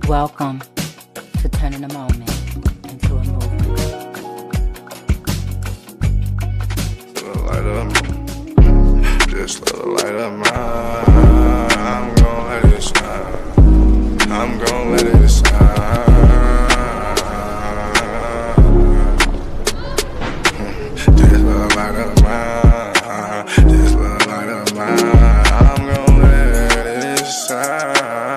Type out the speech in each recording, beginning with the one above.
Welcome to turning a moment into a movement. Just let the light of mine. I'm gonna let it shine. I'm gonna let it shine. Just let the light of mine. Just let the light of mine. I'm gonna let it shine.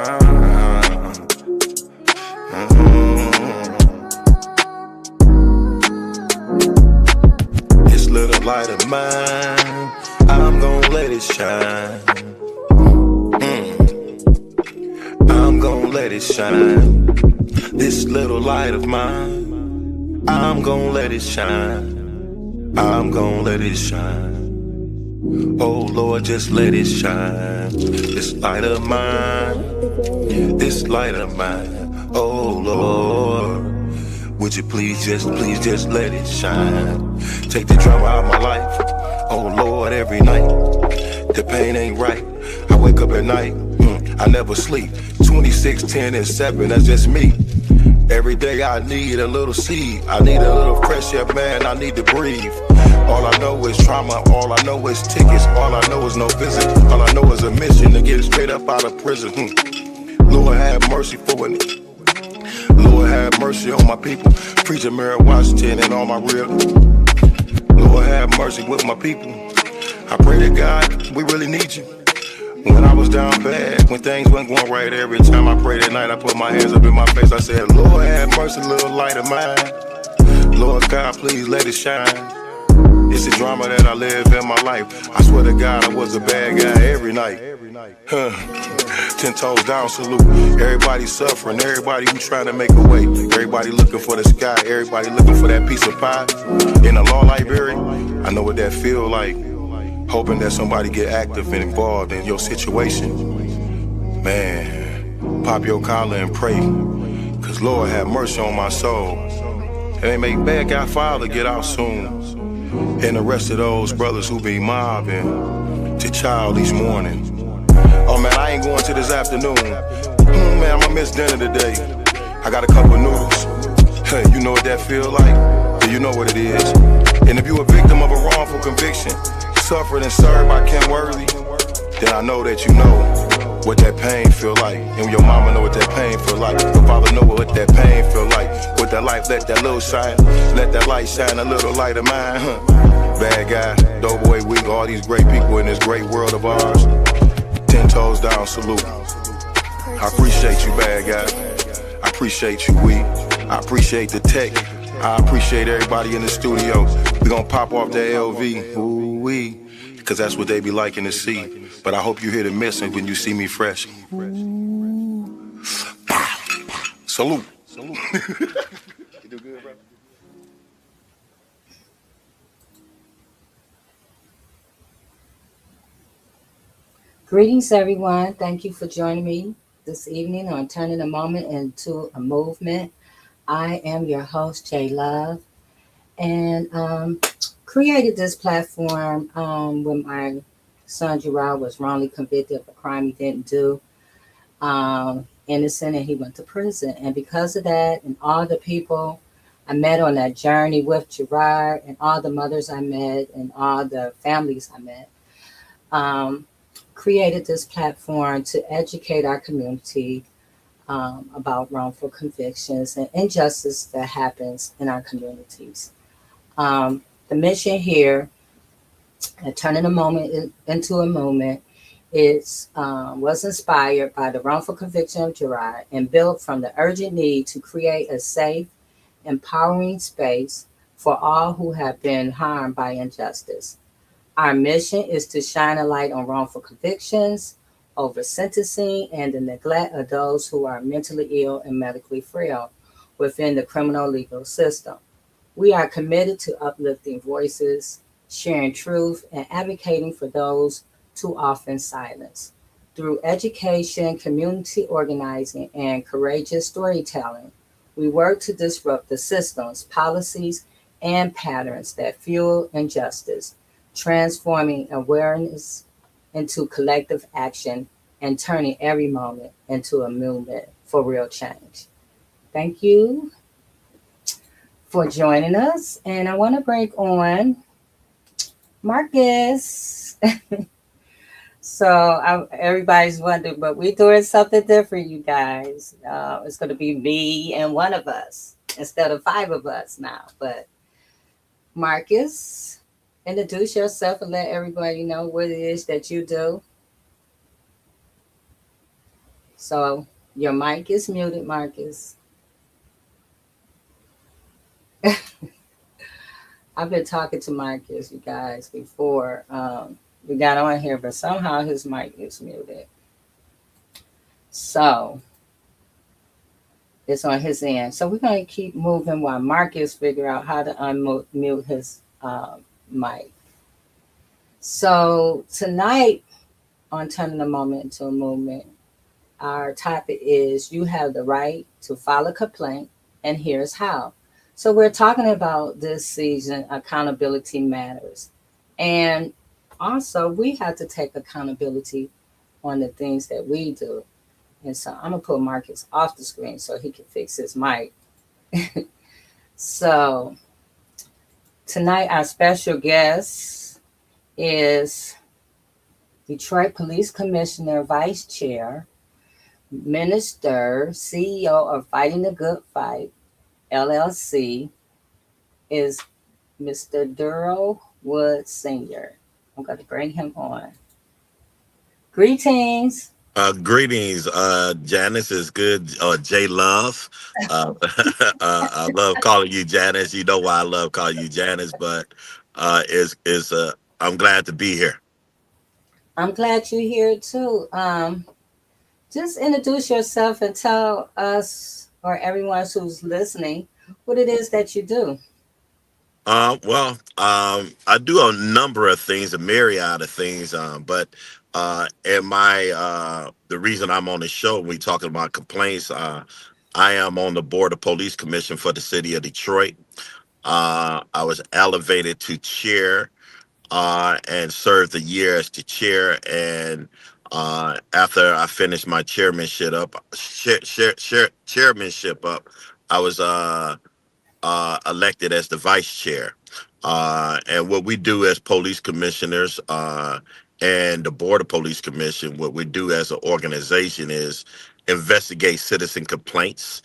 This little light of mine, I'm gonna let it shine. I'm gonna let it shine. This little light of mine, I'm gonna let it shine. I'm gonna let it shine. Oh Lord, just let it shine. This light of mine, this light of mine. Oh Lord, would you please just let it shine. Take the drama out of my life. Oh Lord, every night, the pain ain't right. I wake up at night, I never sleep. 26, 10, and 7, that's just me. Every day I need a little seed. I need a little fresh air, man, I need to breathe. All I know is trauma, all I know is tickets. All I know is no visit, all I know is a mission to get straight up out of prison. Lord have mercy for me. Lord have mercy on my people. Preacher Mary Washington and all my real. Lord have mercy with my people. I pray to God, we really need you. When I was down bad, when things weren't going right, every time I prayed at night, I put my hands up in my face. I said, Lord have mercy, little light of mine. Lord God, please let it shine. It's the drama that I live in my life. I swear to God, I was a bad guy every night. 10 toes down, salute. Everybody suffering, everybody who trying to make a way. Everybody looking for the sky, everybody looking for that piece of pie. In a law library, I know what that feel like. Hoping that somebody get active and involved in your situation. Man, pop your collar and pray. Cause Lord have mercy on my soul. And may bad guy father get out soon. And the rest of those brothers who be mobbing to child these mornings. Oh man, I ain't going to this afternoon. Man, I'ma miss dinner today. I got a couple noodles. Hey, you know what that feel like? Do you know what it is? And if you a victim of a wrongful conviction, suffered and served by Ken Worthy, then I know that you know what that pain feel like. And your mama know what that pain feel like. Your father know what that pain feel like. With that light, let that little shine. Let that light shine a little light of mine, Bad guy, Doughboy Week, all these great people in this great world of ours. 10 toes down, salute. I appreciate you, bad guy. I appreciate you, we. I appreciate the tech. I appreciate everybody in the studio. We gonna pop off that LV, ooh wee, cause that's what they be liking to see. But I hope you hear the missing when you see me fresh. Salute. Salute. You do good, brother? Greetings, everyone. Thank you for joining me this evening on Turning a Moment into a Movement. I am your host, J Love, and created this platform when my son GERARD was wrongly convicted of a crime he didn't do, innocent, and he went to prison. And because of that, and all the people I met on that journey with GERARD, and all the mothers I met, and all the families I met, created this platform to educate our community about wrongful convictions and injustice that happens in our communities. The mission here at Turning a Moment into a Movement was inspired by the wrongful conviction of GERARD and built from the urgent need to create a safe, empowering space for all who have been harmed by injustice. Our mission is to shine a light on wrongful convictions, over sentencing, and the neglect of those who are mentally ill and medically frail within the criminal legal system. We are committed to uplifting voices, sharing truth, and advocating for those too often silenced. Through education, community organizing, and courageous storytelling, we work to disrupt the systems, policies, and patterns that fuel injustice, transforming awareness into collective action and turning every moment into a movement for real change. Thank you for joining us. And I want to bring on Marcus. Everybody's wondering, but we're doing something different, you guys. It's going to be me and one of us instead of five of us now. But Marcus, introduce yourself and let everybody know what it is that you do. So your mic is muted, Marcus. I've been talking to Marcus, you guys, before we got on here, but somehow his mic is muted. So it's on his end. So we're going to keep moving while Marcus figure out how to unmute his mic. So tonight on Turning the Moment into a Movement, our topic is you have the right to file a complaint, and here's how. So we're talking about this season, accountability matters. And also we have to take accountability on the things that we do. And so I'm going to put Marcus off the screen so he can fix his mic. So tonight our special guest is Detroit Police Commissioner, Vice Chair, Minister, CEO of Fighting the Good Fight, LLC, is Mr. Darryl Wood Sr. I'm going to bring him on. Greetings. Greetings, Janice is good. J Love. I love calling you Janice. You know why I love calling you Janice, but I'm glad to be here. I'm glad you're here too. Just introduce yourself and tell us or everyone who's listening what it is that you do. I do a number of things, a myriad of things, but in my the reason I'm on the show, we talking about complaints. I am on the Board of Police Commission for the city of Detroit. I was elevated to chair and served a year as the chair. And after I finished my chairmanship up, I was elected as the vice chair. And what we do as police commissioners and the Board of Police Commission, what we do as an organization is investigate citizen complaints.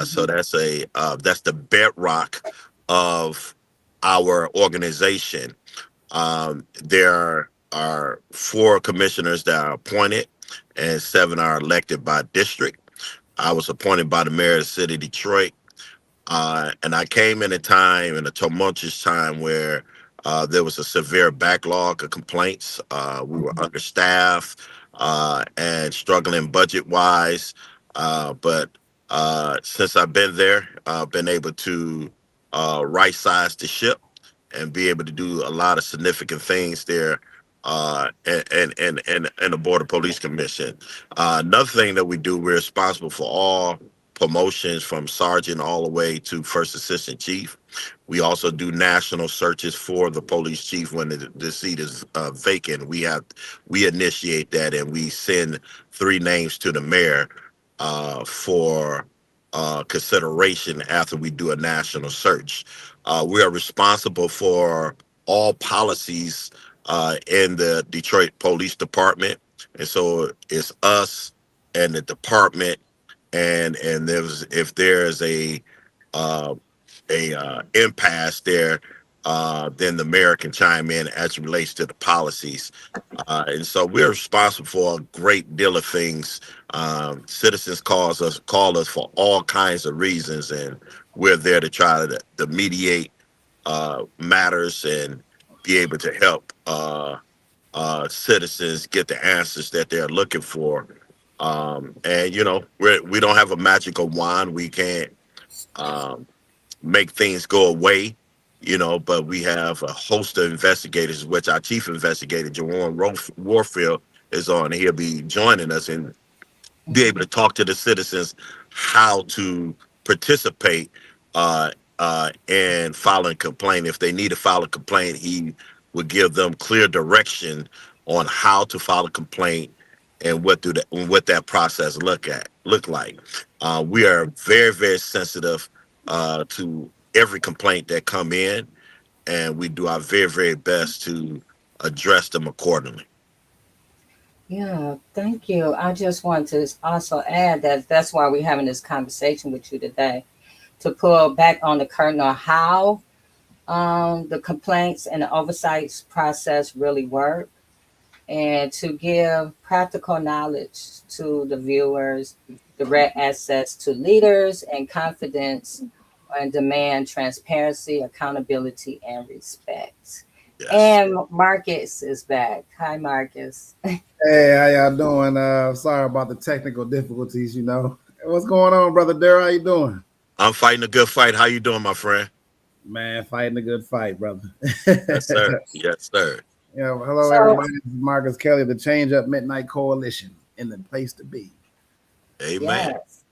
So that's the bedrock of our organization. There are 4 commissioners that are appointed, and 7 are elected by district. I was appointed by the mayor of the city of Detroit. And I came in a tumultuous time where there was a severe backlog of complaints. We were understaffed and struggling budget wise. But since I've been there, I've been able to right size the ship and be able to do a lot of significant things there and the Border Police Commission. Another thing that we do, we're responsible for all promotions from sergeant all the way to first assistant chief. We also do national searches for the police chief when the seat is vacant. We initiate that, and we send 3 names to the mayor for consideration after we do a national search. We are responsible for all policies in the Detroit Police Department, and so it's us and the department. And if there's uh, a impasse there, then the mayor can chime in as it relates to the policies. And so we're responsible for a great deal of things. Citizens call us for all kinds of reasons, and we're there to try to mediate matters and be able to help citizens get the answers that they're looking for. And we don't have a magical wand. We can't um, make things go away, but we have a host of investigators, which our chief investigator, Warfield, is on. He'll be joining us and be able to talk to the citizens how to participate in filing a complaint. If they need to file a complaint, he would give them clear direction on how to file a complaint and what that process look like. We are very, very sensitive to every complaint that come in, and we do our very, very best to address them accordingly. Yeah, thank you. I just want to also add that that's why we're having this conversation with you today, to pull back on the curtain on how the complaints and the oversight process really work, and to give practical knowledge to the viewers, direct access to leaders, and confidence, and demand transparency, accountability, and respect. Yes. And Marcus is back. Hi, Marcus. Hey, how y'all doing? Sorry about the technical difficulties, What's going on, brother Darryl? How you doing? I'm fighting a good fight. How you doing, my friend? Man, fighting a good fight, brother. Yes, sir. Yes, sir. Yeah, well, hello, So, everybody. This is Marcus Kelly, the Change Up Midnight Coalition, in the place to be. Amen. yes.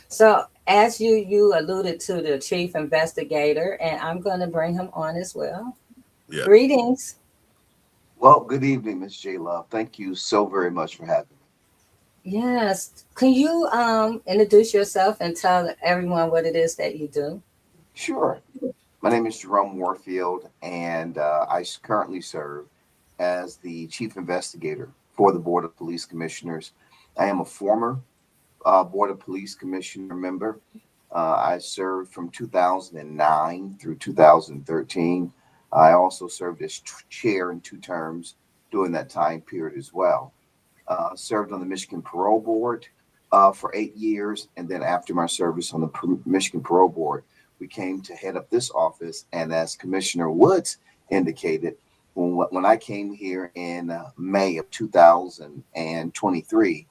So as you alluded to the chief investigator, and I'm going to bring him on as well. Yeah. Greetings. Well, good evening, Ms. J. Love. Thank you so very much for having me. Yes. Can you introduce yourself and tell everyone what it is that you do? Sure. My name is Jerome Warfield, and I currently serve as the chief investigator for the Board of Police Commissioners. I am a former Board of Police Commissioner member. I served from 2009 through 2013. I also served as chair in 2 terms during that time period as well. Served on the Michigan Parole Board for 8 years. And then after my service on the Michigan Parole Board, we came to head up this office. And as Commissioner Woods indicated, when I came here in May of 2023,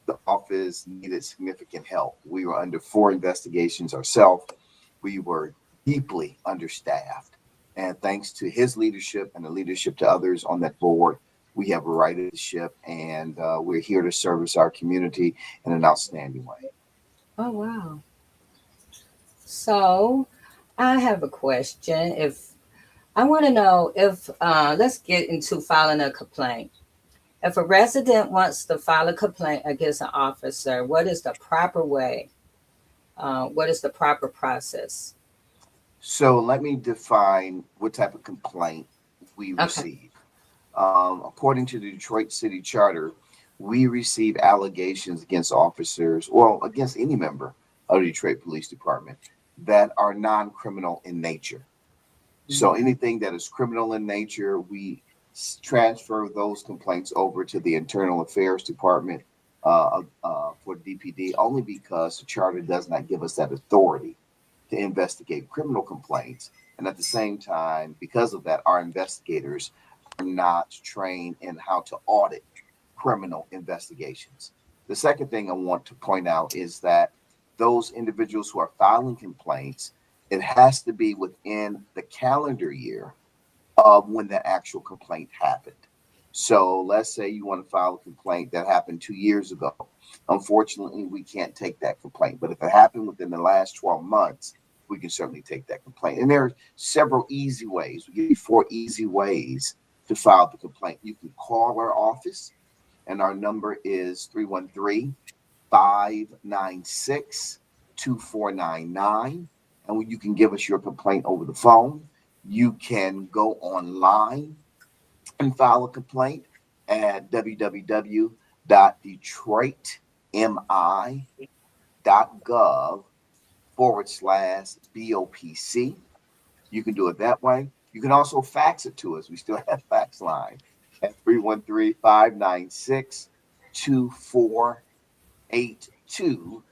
the office needed significant help. We were under 4 investigations ourselves. We were deeply understaffed. And thanks to his leadership and the leadership to others on that board, we have righted the ship, and we're here to service our community in an outstanding way. Oh, wow. So I have a question. If I want to know if, let's get into filing a complaint. If a resident wants to file a complaint against an officer, what is the proper way? What is the proper process? So let me define what type of complaint we Okay. receive. According to the Detroit City Charter, we receive allegations against officers, well, against any member of the Detroit Police Department that are non-criminal in nature. So Mhm. anything that is criminal in nature, we transfer those complaints over to the Internal Affairs Department for DPD, only because the charter does not give us that authority to investigate criminal complaints. And at the same time, because of that, our investigators are not trained in how to audit criminal investigations. The second thing I want to point out is that those individuals who are filing complaints, it has to be within the calendar year of when the actual complaint happened. So let's say you want to file a complaint that happened 2 years ago. Unfortunately, we can't take that complaint. But if it happened within the last 12 months, we can certainly take that complaint. And there are several easy ways. We give you 4 easy ways to file the complaint. You can call our office, and our number is 313-596-2499. And you can give us your complaint over the phone. You can go online and file a complaint at www.detroitmi.gov/BOPC. You can do it that way. You can also fax it to us. We still have fax line at 313-596-2482.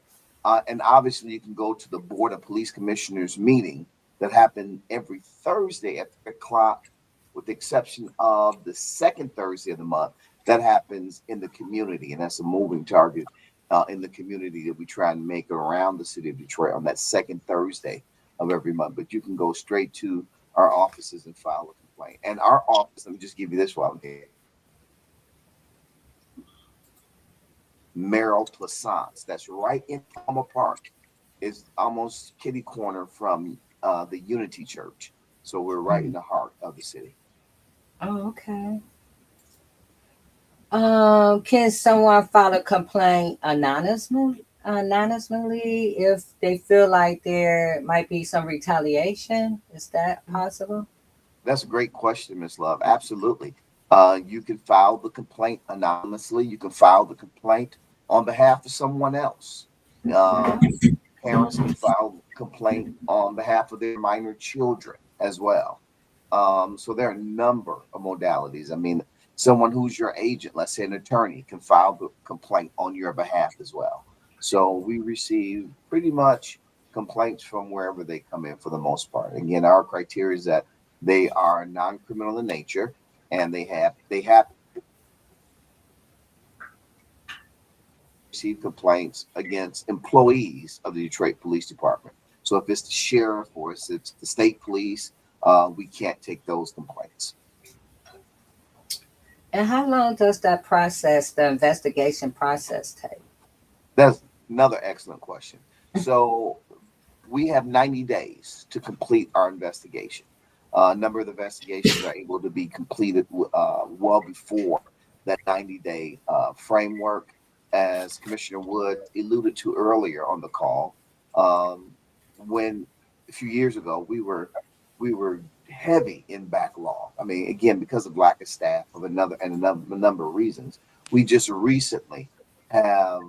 And obviously, you can go to the Board of Police Commissioners meeting that happen every Thursday at 3 o'clock, with the exception of the second Thursday of the month. That happens in the community, and that's a moving target in the community that we try and make around the city of Detroit on that second Thursday of every month. But you can go straight to our offices and file a complaint. And our office, let me just give you this while I'm here. Merrill Plaisance. That's right in Palmer Park. It's almost kitty corner from the Unity Church. So we're right in the heart of the city. Oh, okay. Can someone file a complaint anonymously if they feel like there might be some retaliation? Is that possible? That's a great question, Ms. Love. Absolutely. You can file the complaint anonymously. You can file the complaint on behalf of someone else. Parents can file a complaint on behalf of their minor children as well. So there are a number of modalities. I mean, someone who's your agent, let's say an attorney, can file the complaint on your behalf as well. So we receive pretty much complaints from wherever they come in for the most part. Again, our criteria is that they are non-criminal in nature, and they have received complaints against employees of the Detroit Police Department. So if it's the sheriff or if it's the state police, we can't take those complaints. And how long does that process, the investigation process, take? That's another excellent question. So we have 90 days to complete our investigation. A number of investigations are able to be completed well before that 90-day framework, as Commissioner Wood alluded to earlier on the call. When a few years ago we were heavy in backlog. I mean, again, because of lack of staff, of a number of reasons. We just recently have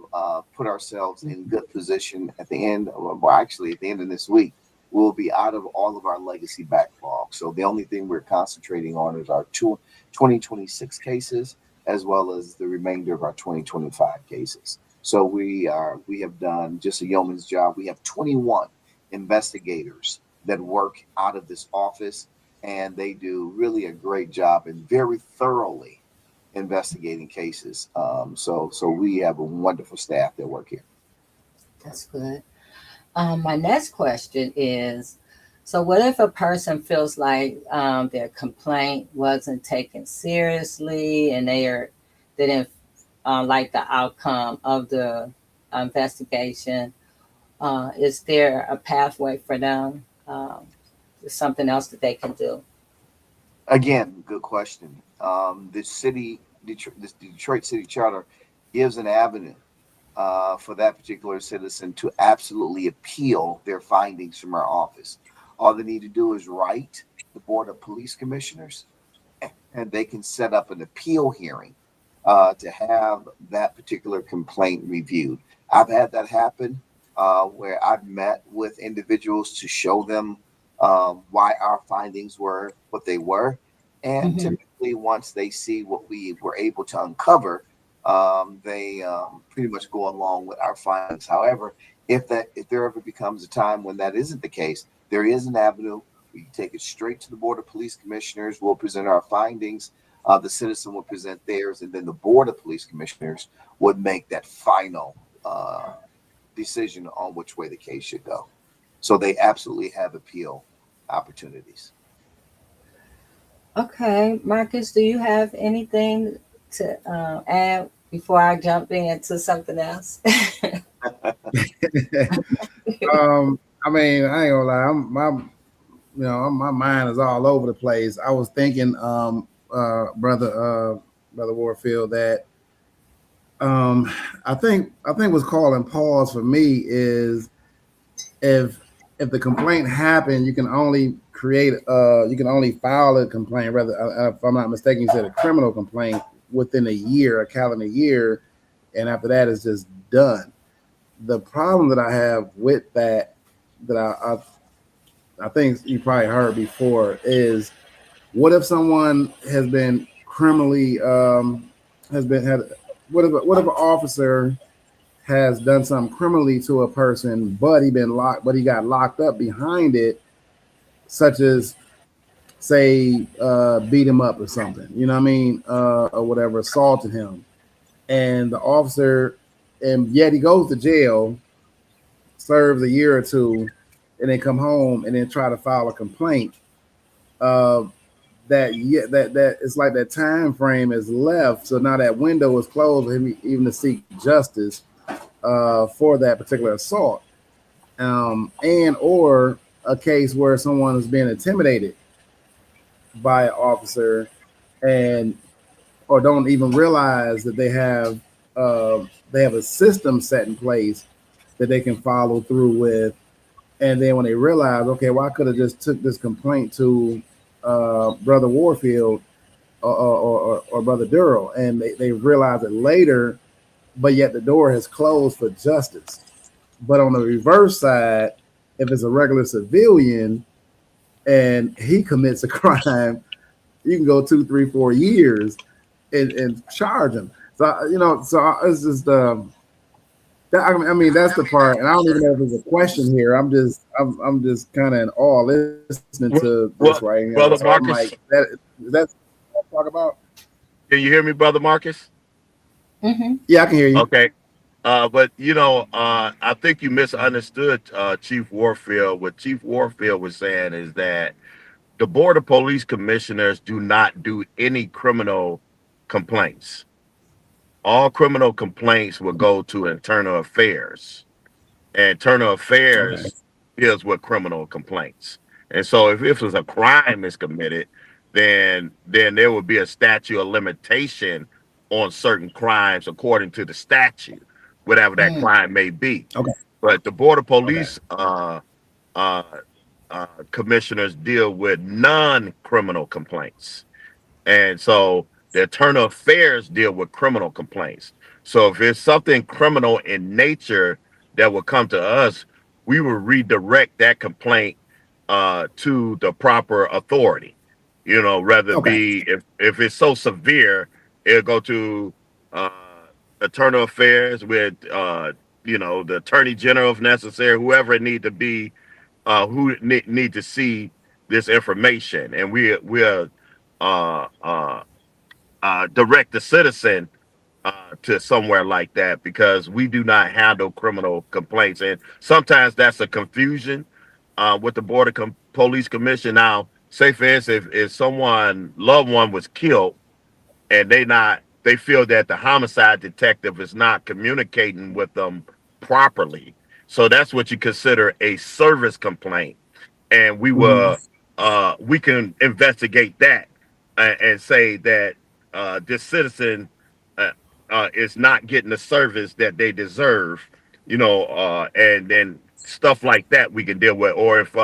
put ourselves in good position at the end. Well, actually, at the end of this week, we'll be out of all of our legacy backlog. So the only thing we're concentrating on is our 2026 cases, as well as the remainder of our 2025 cases. So we have done just a yeoman's job. We have 21 investigators that work out of this office, and they do really a great job and very thoroughly investigating cases. So we have a wonderful staff that work here. That's good. My next question is, so what if a person feels like their complaint wasn't taken seriously and they didn't like the outcome of the investigation? Is there a pathway for them? Something else that they can do? Again, good question. The city, this Detroit City Charter gives an avenue for that particular citizen to absolutely appeal their findings from our office. All they need to do is write the Board of Police Commissioners, and they can set up an appeal hearing to have that particular complaint reviewed. I've had that happen where I've met with individuals to show them why our findings were what they were. And Mm-hmm. typically, once they see what we were able to uncover, they pretty much go along with our findings. However, if there ever becomes a time when that isn't the case, there is an avenue. We can take it straight to the Board of Police Commissioners. We'll present our findings. The citizen will present theirs, and then the Board of Police Commissioners would make that final decision on which way the case should go. So they absolutely have appeal opportunities. Okay, Marcus, do you have anything to add before I jump into something else? I mean, I ain't gonna lie. My mind is all over the place. I was thinking, brother Warfield, that I think what's calling pause for me is if if the complaint happened, you can only file a complaint. Rather, if I'm not mistaken, you said a criminal complaint within a year, a calendar year, and after that, it's just done. The problem that I have with that I think you probably heard before is what if someone has been criminally has been had what if an officer has done something criminally to a person, but he got locked up behind it, such as say beat him up or something, you know what I mean, or whatever, assaulted him, and the officer, and yet he goes to jail, serves a year or two, and then come home and then try to file a complaint. Uh, that it's like that time frame is left, so now that window is closed for him even to seek justice for that particular assault, and or a case where someone is being intimidated by an officer and or don't even realize that they have a system set in place that they can follow through with, and then when they realize, okay, well, I could have just took this complaint to Brother Warfield or Brother Darryl, and they realize it later, but yet the door has closed for justice. But on the reverse side, if it's a regular civilian and he commits a crime, you can go 2, 3, 4 years and charge him. So it's just I mean that's the part, and I don't even know if there's a question here. I'm just kind of in awe listening to this Well, right now. Brother So I'm Marcus, like, that's what I talk about. can you hear me, Brother Marcus? Mm-hmm. Yeah, I can hear you. Okay. But I think you misunderstood Chief Warfield. What Chief Warfield was saying is that the Board of Police Commissioners do not do any criminal complaints. All criminal complaints will go to Internal Affairs. And Internal Okay. Affairs deals with criminal complaints. And so if it was a crime is committed, then there would be a statute of limitation on certain crimes according to the statute, whatever that Mm. crime may be. Okay. But the Board of Okay. Police uh, commissioners deal with non-criminal complaints. And so the Internal Affairs deal with criminal complaints. So if it's something criminal in nature that will come to us, we will redirect that complaint to the proper authority. Rather Okay. be if it's so severe, it'll go to uh, Internal Affairs with the Attorney General if necessary, whoever it need to be, who need to see this information, and we're uh, uh, direct the citizen to somewhere like that because we do not handle criminal complaints, and sometimes that's a confusion with the Police Commission. Now, say for instance, if someone loved one was killed and they feel that the homicide detective is not communicating with them properly, So that's what you consider a service complaint, and Mhm. we can investigate that, and say that this citizen uh, is not getting the service that they deserve, and then stuff like that we can deal with. Or if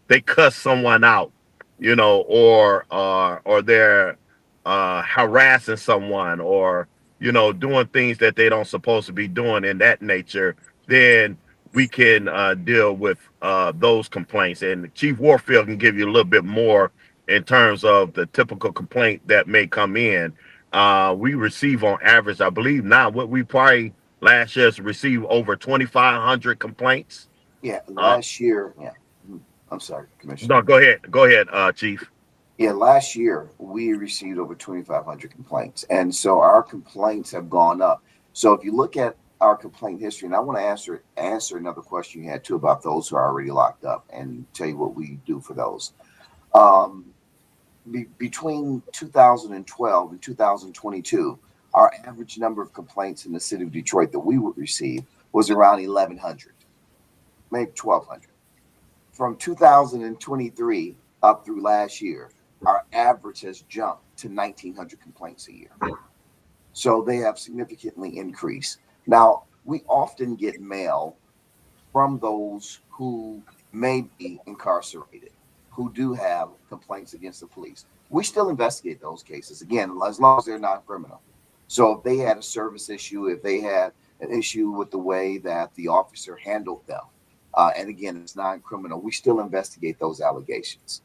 they cuss someone out, or they're harassing someone, or doing things that they don't supposed to be doing in that nature, then we can deal with those complaints. And Chief Warfield can give you a little bit more in terms of the typical complaint that may come in. We receive on average, I believe now, what we probably last year received over 2,500 complaints. Yeah, Uh, last year, yeah. I'm sorry, Commissioner. no, go ahead, Chief. Yeah, last year we received over 2,500 complaints. And so our complaints have gone up. So if you look at our complaint history, and I want to answer another question you had too about those who are already locked up and tell you what we do for those. Um, Between 2012 and 2022, our average number of complaints in the city of Detroit that we would receive was around 1,100, maybe 1,200. From 2023 up through last year, our average has jumped to 1,900 complaints a year. So they have significantly increased. Now, we often get mail from those who may be incarcerated, who do have complaints against the police. We still investigate those cases, again, as long as they're not criminal. So if they had a service issue, if they had an issue with the way that the officer handled them, and again, it's non-criminal, we still investigate those allegations.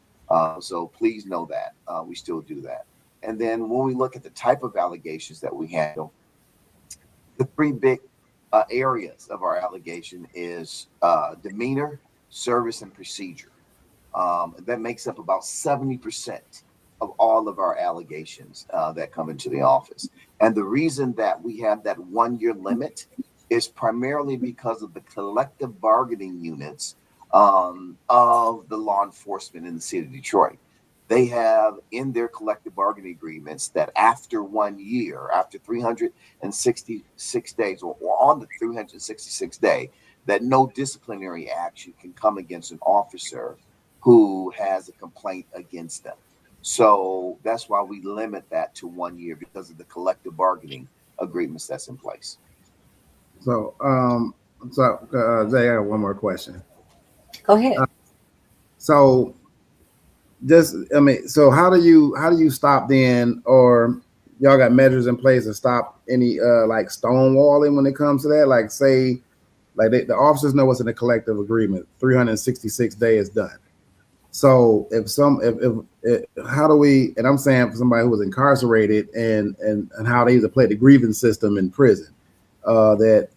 So please know that we still do that. And then when we look at the type of allegations that we handle, the three big areas of our allegation is demeanor, service, and procedure. That makes up about 70% of all of our allegations that come into the office. And the reason that we have that 1 year limit is primarily because of the collective bargaining units of the law enforcement in the city of Detroit. They have in their collective bargaining agreements that after 1 year, after 366 days, or on the 366th day, that no disciplinary action can come against an officer who has a complaint against them. So that's why we limit that to 1 year, because of the collective bargaining agreements that's in place. So, Zay, I got one more question. Go ahead. So, so how do you stop then, or y'all got measures in place to stop any like stonewalling when it comes to that? Like, say, like the officers know what's in the collective agreement. 366 days done. So if how do we? And I'm saying for somebody who was incarcerated and how they used to play the grievance system in prison, that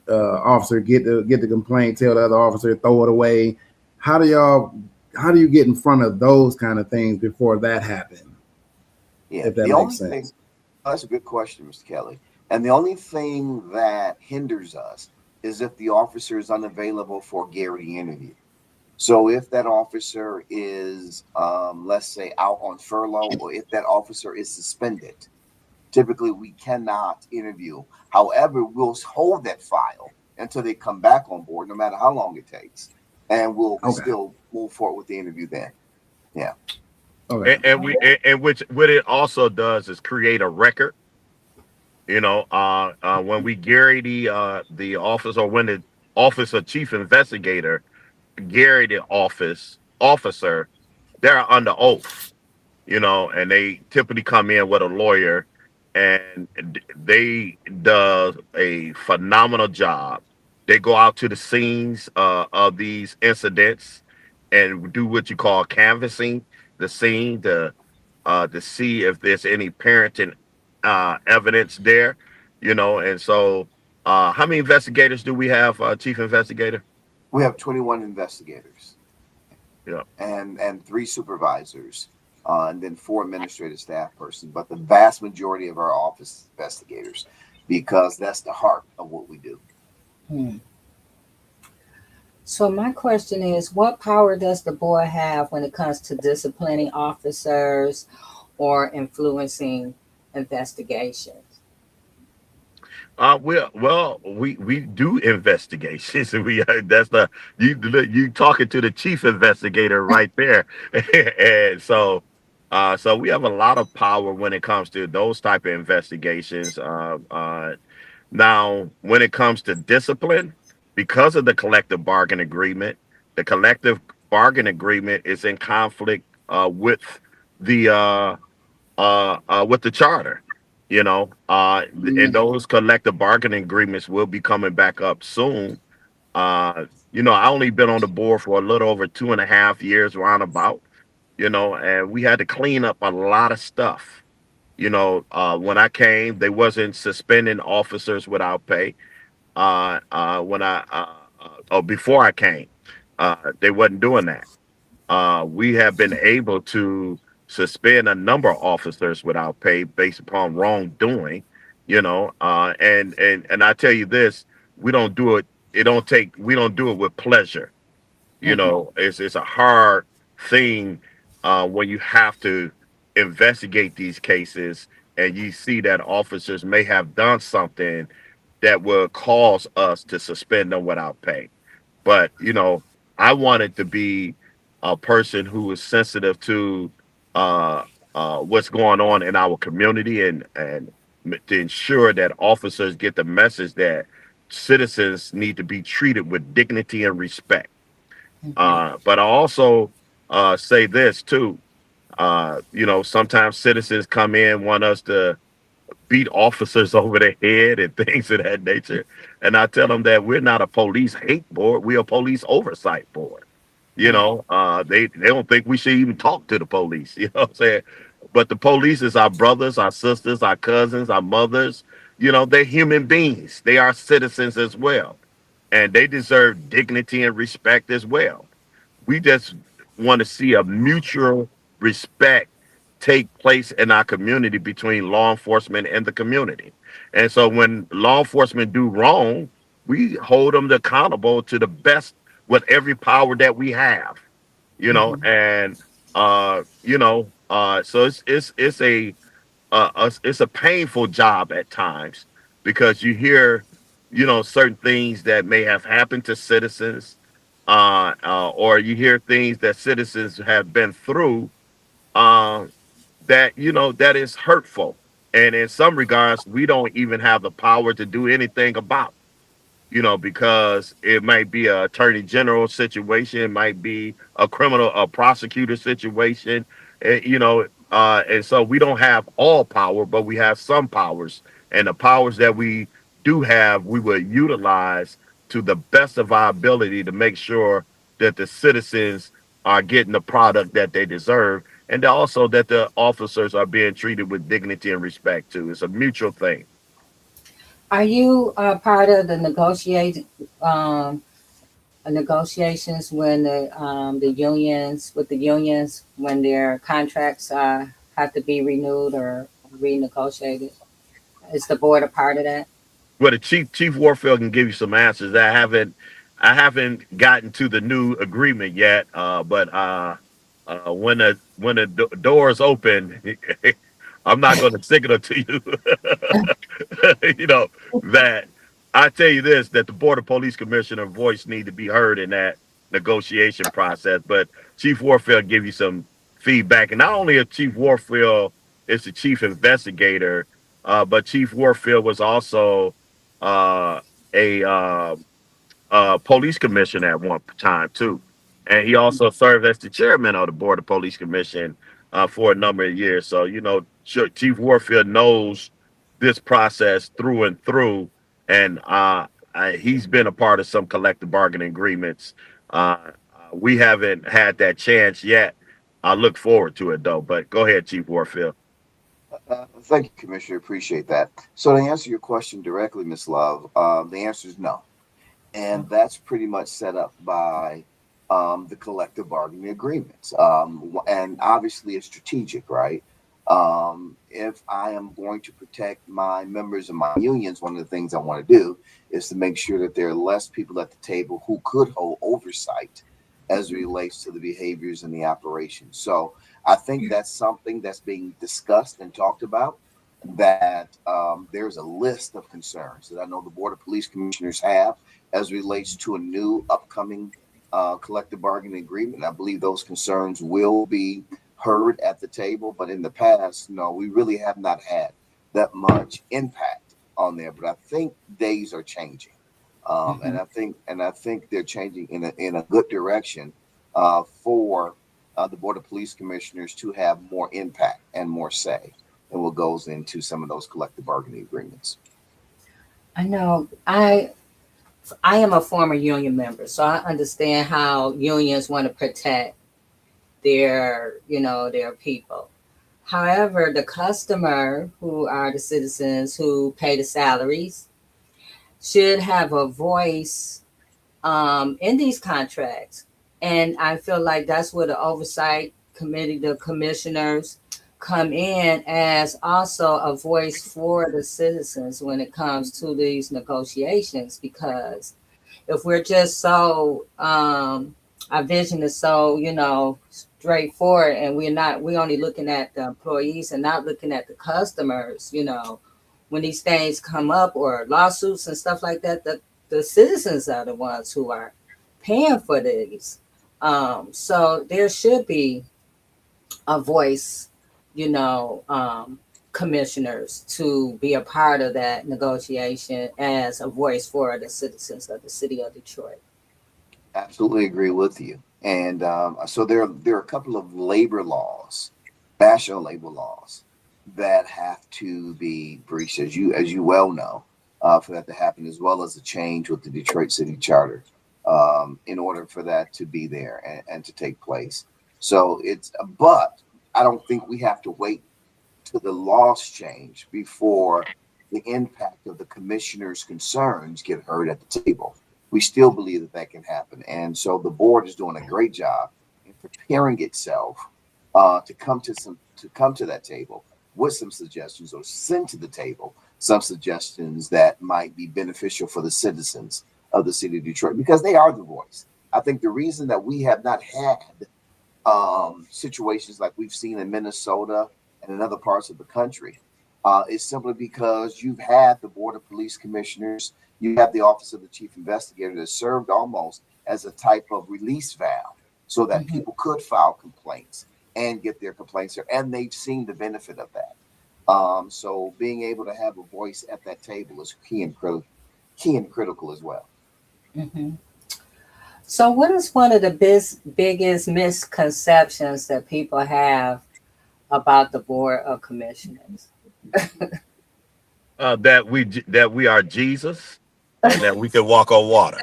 officer get the complaint, tell the other officer, throw it away. How do you get in front of those kind of things before that happens? Yeah, If that makes sense. That's a good question, Mr. Kelly. And the only thing that hinders us is if the officer is unavailable for a guarantee interview. So if that officer is, let's say, out on furlough, or if that officer is suspended, typically we cannot interview. However, we'll hold that file until they come back on board, no matter how long it takes, and we'll still move forward with the interview then. Yeah. Okay. And which what it also does is create a record. When we Gary the office, or when the office of chief investigator Gary the officer, they're under oath, and they typically come in with a lawyer, and they does a phenomenal job. They go out to the scenes of these incidents and do what you call canvassing the scene to see if there's any parenting evidence there, and so how many investigators do we have, chief investigator? We have 21 investigators. Yeah. And 3 supervisors, and then 4 administrative staff persons. But the vast majority of our office is investigators, because that's the heart of what we do. So my question is, what power does the board have when it comes to disciplining officers or influencing investigations? We do investigations. We that's the you talking to the chief investigator right there, and so we have a lot of power when it comes to those type of investigations. Now, when it comes to discipline, because of the collective bargain agreement, the collective bargain agreement is in conflict the with the charter. And Mhm. those collective bargaining agreements will be coming back up soon. I only been on the board for a little over 2.5 years, roundabout. And we had to clean up a lot of stuff. When I came, they wasn't suspending officers without pay. When before I came, they wasn't doing that. We have been able to suspend a number of officers without pay based upon wrongdoing. And I tell you this, we don't do it. We don't do it with pleasure. It's a hard thing when you have to investigate these cases and you see that officers may have done something that will cause us to suspend them without pay. But I wanted to be a person who is sensitive to uh, what's going on in our community, and to ensure that officers get the message that citizens need to be treated with dignity and respect. But I also say this too. Sometimes citizens come in, want us to beat officers over the head and things of that nature. And I tell them that we're not a police hate board, we're a police oversight board. They don't think we should even talk to the police. You know what I'm saying? But the police is our brothers, our sisters, our cousins, our mothers. They're human beings. They are citizens as well. And they deserve dignity and respect as well. We just want to see a mutual respect take place in our community between law enforcement and the community. And so when law enforcement do wrong, we hold them accountable to the best with every power that we have. And so it's a painful job at times, because you hear, certain things that may have happened to citizens, or you hear things that citizens have been through, uh, that is hurtful, and in some regards, we don't even have the power to do anything about, because it might be a attorney general situation, it might be a prosecutor situation, and so we don't have all power, but we have some powers, and the powers that we do have, we will utilize to the best of our ability to make sure that the citizens are getting the product that they deserve, and also that the officers are being treated with dignity and respect too. It's a mutual thing. Are you part of the um, negotiations when the unions with the unions when their contracts have to be renewed or renegotiated? Is the board a part of that? Well, the Chief Warfield can give you some answers. I haven't gotten to the new agreement yet. But when the doors open, I'm not going to signal to you. That I tell you this, that the Border Police Commissioner voice need to be heard in that negotiation process. But Chief Warfield give you some feedback, and not only a Chief Warfield is the chief investigator, but Chief Warfield was also uh, a police commissioner at one time too, and he also served as the chairman of the Board of Police Commission for a number of years. So Chief Warfield knows this process through and through, and he's been a part of some collective bargaining agreements. We haven't had that chance yet. I look forward to it though. But go ahead, Chief Warfield. Thank you, Commissioner. Appreciate that. So to answer your question directly, Miss Love, the answer is no. And that's pretty much set up by the collective bargaining agreements. And obviously, it's strategic, right? If I am going to protect my members of my unions, one of the things I want to do is to make sure that there are less people at the table who could hold oversight as it relates to the behaviors and the operations. So I think that's something that's being discussed and talked about. that there's a list of concerns that I know the Board of Police Commissioners have as relates to a new upcoming collective bargaining agreement. I believe those concerns will be heard at the table, but in the past, no, we really have not had that much impact on there. But I think days are changing, and I think they're changing in a good direction for the Board of Police Commissioners to have more impact and more say in what goes into some of those collective bargaining agreements. I know I am a former union member, so I understand how unions want to protect their, their people. However, the customer, who are the citizens who pay the salaries, should have a voice in these contracts. And I feel like that's where the oversight committee, the commissioners, come in as also a voice for the citizens when it comes to these negotiations. Because if we're just so our vision is so straightforward, and we're only looking at the employees and not looking at the customers, when these things come up or lawsuits and stuff like that, the citizens are the ones who are paying for these. So there should be a voice, commissioners to be a part of that negotiation as a voice for the citizens of the city of Detroit. Absolutely agree with you. And so there are a couple of labor laws, national labor laws, that have to be breached, as you well know, for that to happen, as well as a change with the Detroit City Charter, in order for that to be there and to take place. So but I don't think we have to wait till the laws change before the impact of the commissioner's concerns get heard at the table. We still believe that can happen. And so the board is doing a great job in preparing itself to come to that table with some suggestions, or send to the table some suggestions that might be beneficial for the citizens of the city of Detroit, because they are the voice. I think the reason that we have not had situations like we've seen in Minnesota and in other parts of the country is simply because you've had the Board of Police Commissioners, you have the Office of the Chief Investigator that served almost as a type of release valve so that people could file complaints and get their complaints there, and they've seen the benefit of that. So being able to have a voice at that table is key and critical as well. Mm-hmm. So what is one of the biggest misconceptions that people have about the Board of Commissioners? That we are Jesus and that we can walk on water.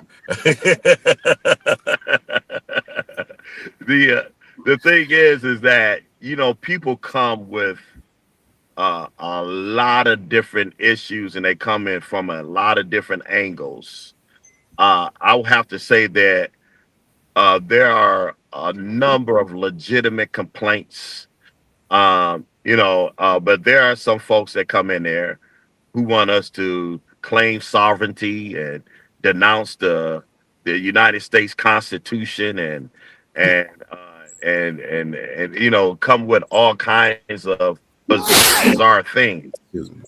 The thing is that people come with a lot of different issues, and they come in from a lot of different angles. I'll have to say that there are a number of legitimate complaints, but there are some folks that come in there who want us to claim sovereignty and denounce the United States Constitution and come with all kinds of bizarre things.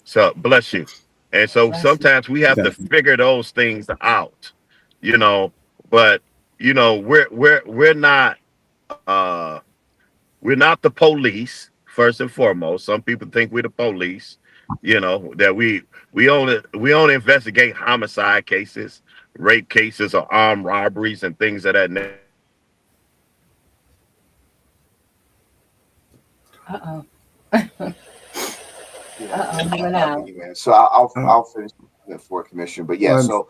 So bless you. And so sometimes we have to figure those things out, but we're not the police, first and foremost. Some people think we're the police, that we only investigate homicide cases, rape cases, or armed robberies and things of that nature. Uh-oh. So I'll finish for Commissioner, but yeah, so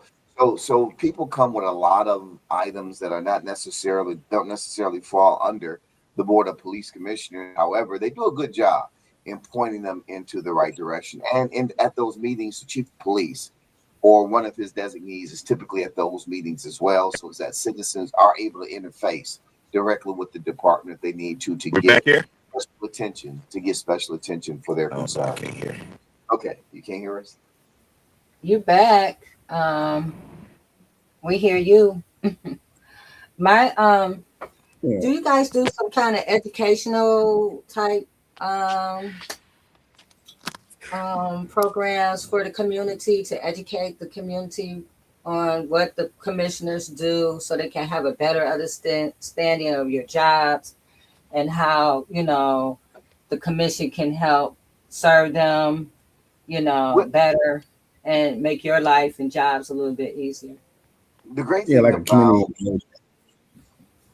people come with a lot of items that are don't necessarily fall under the Board of Police Commissioners. However, they do a good job in pointing them into the right direction. And at those meetings, the chief of police or one of his designees is typically at those meetings as well, so that citizens are able to interface directly with the department if they need to get special attention for their concerns. I can't hear. Okay, you can't hear us? You back. We hear you. Do you guys do some kind of educational type programs for the community to educate the community on what the commissioners do so they can have a better understanding of your jobs and how, the commission can help serve them, What better and make your life and jobs a little bit easier. the great Yeah, thing like a community. about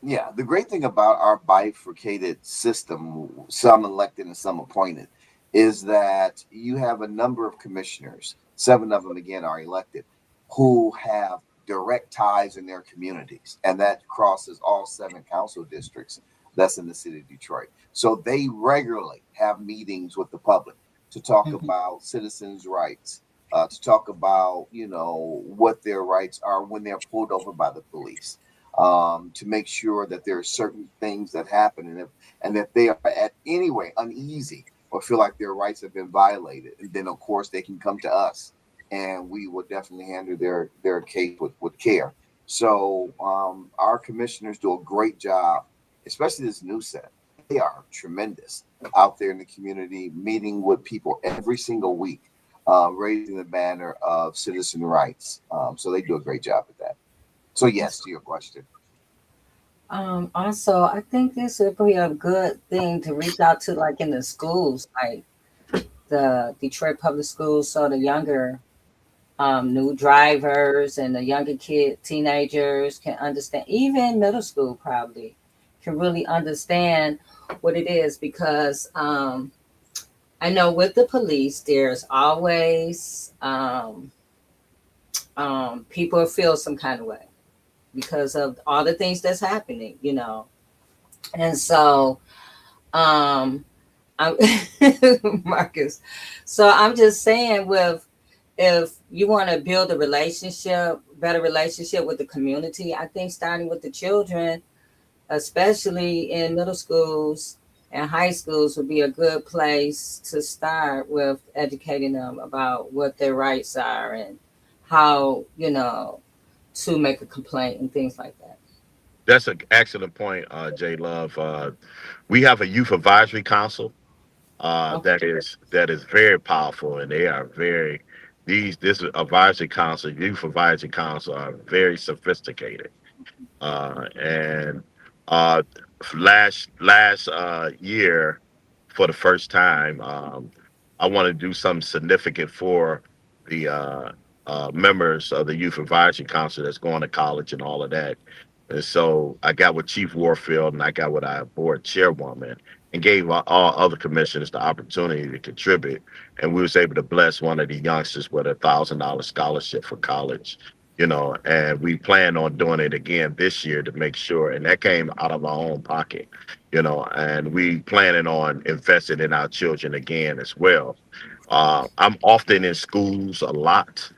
Yeah, the great thing about our bifurcated system, some elected and some appointed, is that you have a number of commissioners, seven of them again are elected, who have direct ties in their communities. And that crosses all seven council districts that's in the city of Detroit. So they regularly have meetings with the public to talk Hmm. about citizens' rights, to talk about, what their rights are when they're pulled over by the police, to make sure that there are certain things that happen, and if they are at any way uneasy or feel like their rights have been violated, and then of course they can come to us, and we will definitely handle their case with care. So our commissioners do a great job, especially this new set. They are tremendous out there in the community, meeting with people every single week, raising the banner of citizen rights. So they do a great job at that. So yes, to your question. Also, I think this would be a good thing to reach out to, like in the schools, like the Detroit public schools, so the younger new drivers and the younger teenagers can understand, even middle school probably can really understand what it is because I know with the police, there's always people feel some kind of way because of all the things that's happening. And so, um, I'm Marcus. So I'm just saying, with if you want to build a relationship, better relationship with the community, I think starting with the children, especially in middle schools and high schools, would be a good place to start with educating them about what their rights are and how, to make a complaint and things like that. That's an excellent point, Jay Love. We have a youth advisory council Okay. that is very powerful, and they are very these this advisory council, youth advisory council, are very sophisticated. And uh, last year, for the first time, I want to do something significant for the members of the Youth Advisory Council that's going to college and all of that. And so I got with Chief Warfield and I got with our board chairwoman and gave all other commissioners the opportunity to contribute. And we was able to bless one of the youngsters with $1,000 scholarship for college, and we plan on doing it again this year to make sure. And that came out of our own pocket, and we planning on investing in our children again as well. I'm often in schools a lot,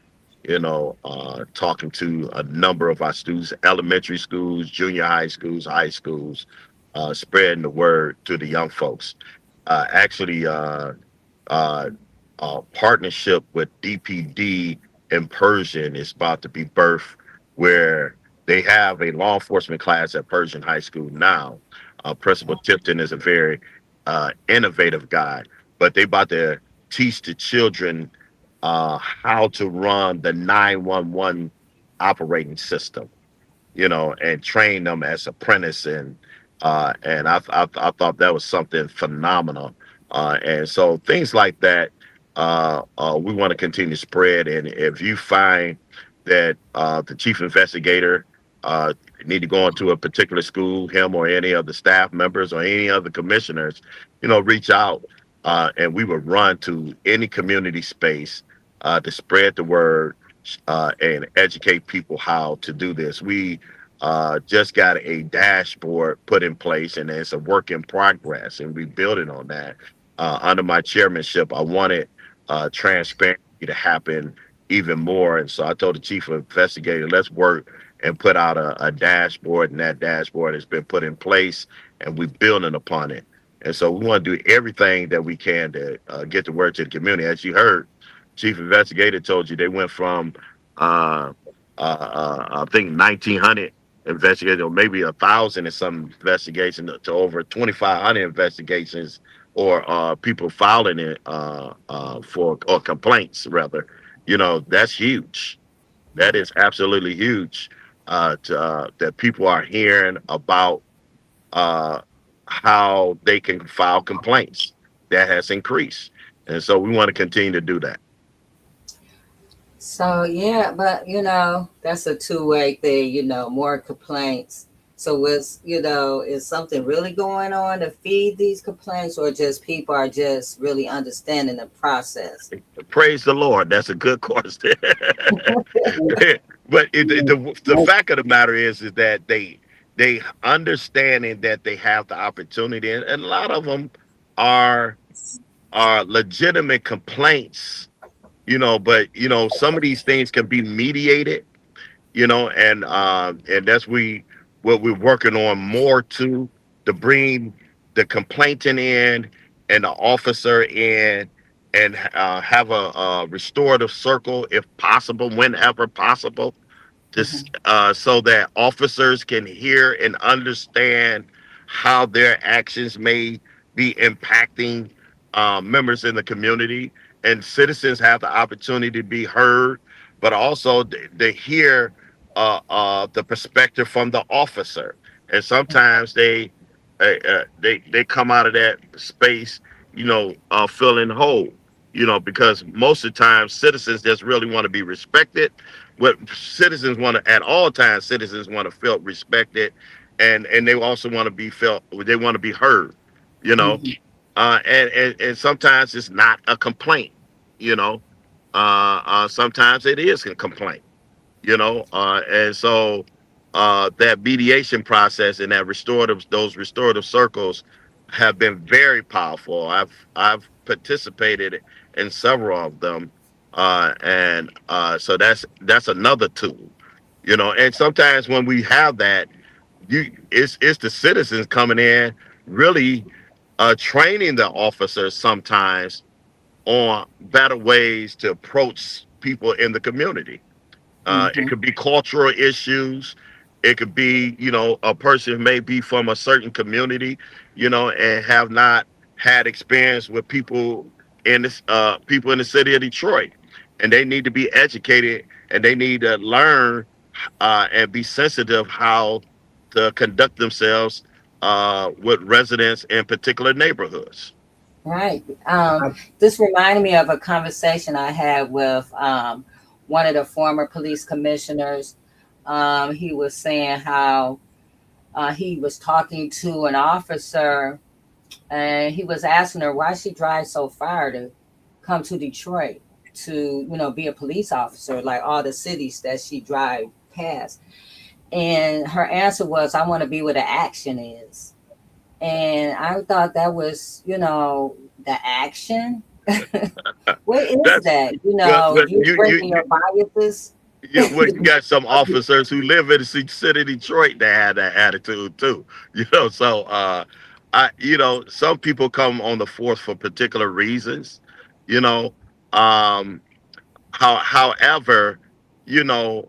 talking to a number of our students, elementary schools, junior high schools, spreading the word to the young folks. Actually, uh, partnership with DPD in Persian is about to be birthed, where they have a law enforcement class at Persian High School now. Principal Tipton is a very innovative guy, but they about to teach the children how to run the 911 operating system, and train them as apprentice. And I thought that was something phenomenal. And so things like that, we want to continue to spread. And if you find that the chief investigator uh, need to go into a particular school, him or any of the staff members or any other commissioners, reach out, and we will run to any community space to spread the word and educate people how to do this. We just got a dashboard put in place, and it's a work in progress, and we building on that. Under my chairmanship, I wanted transparency to happen even more, and so I told the chief investigator, let's work and put out a dashboard, and that dashboard has been put in place, and we're building upon it. And so we want to do everything that we can to get the word to the community. As you heard, chief investigator told you they went from uh, I think 1,900 investigators, or maybe 1,000 in some investigations, to over 2,500 investigations or people filing it for or complaints rather, that's huge. That is absolutely huge. That people are hearing about uh, how they can file complaints. That has increased, and so we want to continue to do that. So yeah, but that's a two-way thing, more complaints. So is something really going on to feed these complaints, or just people are just really understanding the process? Praise the Lord. That's a good question. But the fact of the matter is that they understanding that they have the opportunity, and a lot of them are legitimate complaints, but some of these things can be mediated, and that's what we're working on more to bring the complainant in and the officer in, and have a restorative circle if possible, whenever possible, Mhm. just so that officers can hear and understand how their actions may be impacting members in the community, and citizens have the opportunity to be heard, but also to hear the perspective from the officer. And sometimes they come out of that space, feeling whole. Because most of the time citizens just really want to be respected. What citizens want to, at all times, citizens want to feel respected, and they also want to be felt. They want to be heard. You know, Mhm. and sometimes it's not a complaint. You know, sometimes it is a complaint. And so that mediation process and those restorative circles have been very powerful. I've participated in several of them, and so that's another tool. And sometimes when we have that, it's the citizens coming in, really training the officers sometimes on better ways to approach people in the community. It Mhm. could be cultural issues. It could be, a person may be from a certain community, and have not had experience with people in the city of Detroit, and they need to be educated, and they need to learn and be sensitive how to conduct themselves with residents in particular neighborhoods. Right. This reminded me of a conversation I had with one of the former police commissioners. He was saying how he was talking to an officer, and he was asking her why she drives so far to come to Detroit to, be a police officer, like all the cities that she drive past. And her answer was, I want to be where the action is. And I thought that was, the action. What is That's that? but You bringing your biases. you got some officers who live in the city of Detroit that have that attitude too. So some people come on the force for particular reasons. You know, um, however, you know,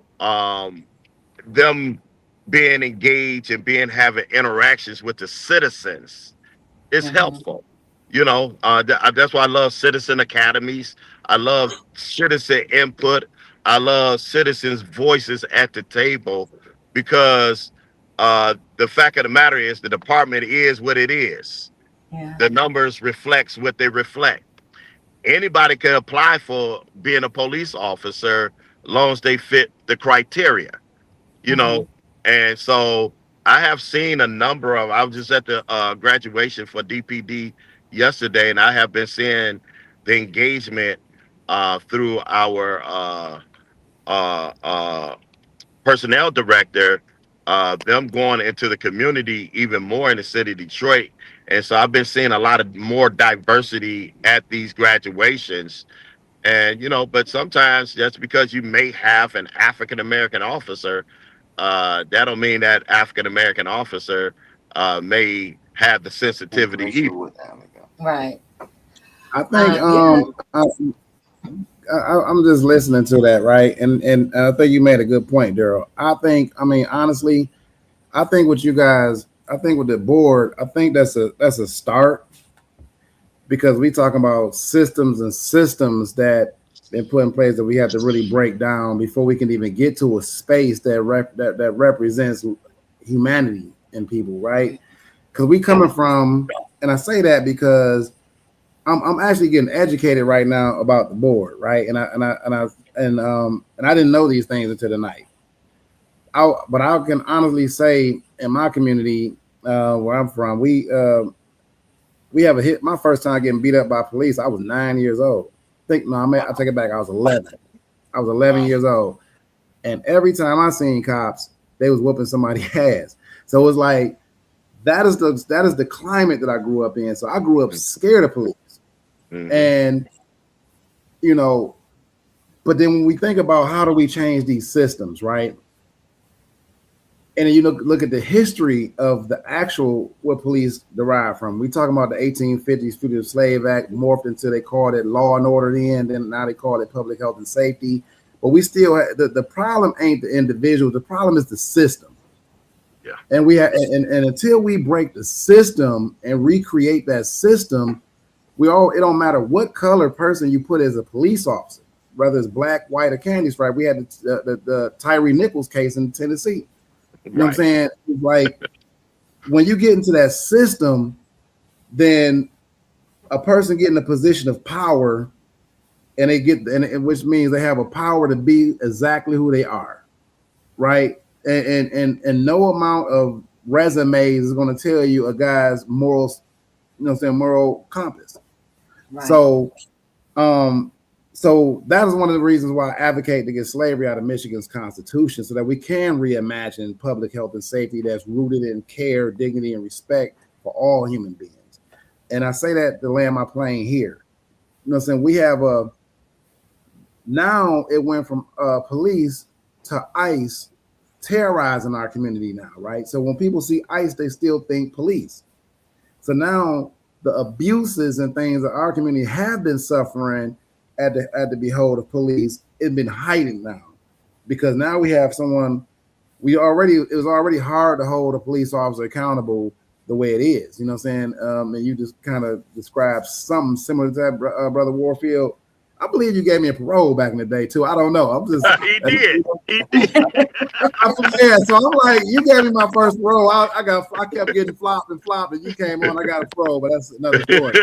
them being engaged and being having interactions with the citizens is Hmm. helpful. That's why I love citizen academies. I love citizen input. I love citizens' voices at the table, because the fact of the matter is the department is what it is. Yeah. The numbers reflects what they reflect. Anybody can apply for being a police officer as long as they fit the criteria, you Hmm. know. And so I have seen a number of. I was just at the graduation for DPD yesterday, and I have been seeing the engagement through our uh, uh, personnel director, them going into the community even more in the city of Detroit. And so I've been seeing a lot of more diversity at these graduations. And but sometimes just because you may have an African American officer, that don't mean that African American officer may have the sensitivity Information either. with Amiga. Right. I think Yeah. I'm just listening to that, right? And I think you made a good point, Darryl. I mean, honestly, I think with you guys, I think with the board, I think that's a start. because we talking about systems and systems that been put in place that we have to really break down before we can even get to a space that represents humanity in people, right? Because we coming from, and I say that because I'm actually getting educated right now about the board, right? And I didn't know these things until tonight. But I can honestly say in my community where I'm from, we have a hit. My first time getting beat up by police, I was 9 years old. I take it back. I was 11. I was 11 years old, and every time I seen cops, they was whooping somebody's ass. So it was like that is the climate that I grew up in. So I grew up scared of police. And, you know, but then when we think about how do we change these systems, right? And then you look at the history of the actual what police derive from. We talking about the 1850s Fugitive Slave Act morphed into they called it law and order then now they call it public health and safety. But we still have, the problem ain't the individual, the problem is the system. Yeah. And we have and until we break the system and recreate that system, it don't matter what color person you put as a police officer, whether it's black, white, or candy stripe. We had the Tyree Nichols case in Tennessee. You know what I'm saying? It's like when you get into that system, then a person get in a position of power, and which means they have a power to be exactly who they are, right? And no amount of resumes is going to tell you a guy's morals, you know what I'm saying, moral compass. Right. So that is one of the reasons why I advocate to get slavery out of Michigan's Constitution, so that we can reimagine public health and safety that's rooted in care, dignity, and respect for all human beings. And I say that to land my plane here. You know what I'm saying? We have now it went from police to ICE terrorizing our community now, right? So when people see ICE, they still think police. So now the abuses and things that our community have been suffering at the behold of police, it's been hiding now, because now we have someone. It was already hard to hold a police officer accountable the way it is. You know what I'm saying? And you just kind of described something similar to that, Brother Warfield. I believe you gave me a parole back in the day too. I don't know. I'm just He did. Yeah, so I'm like, you gave me my first parole. I kept getting flopped, and you came on. I got a parole, but that's another story.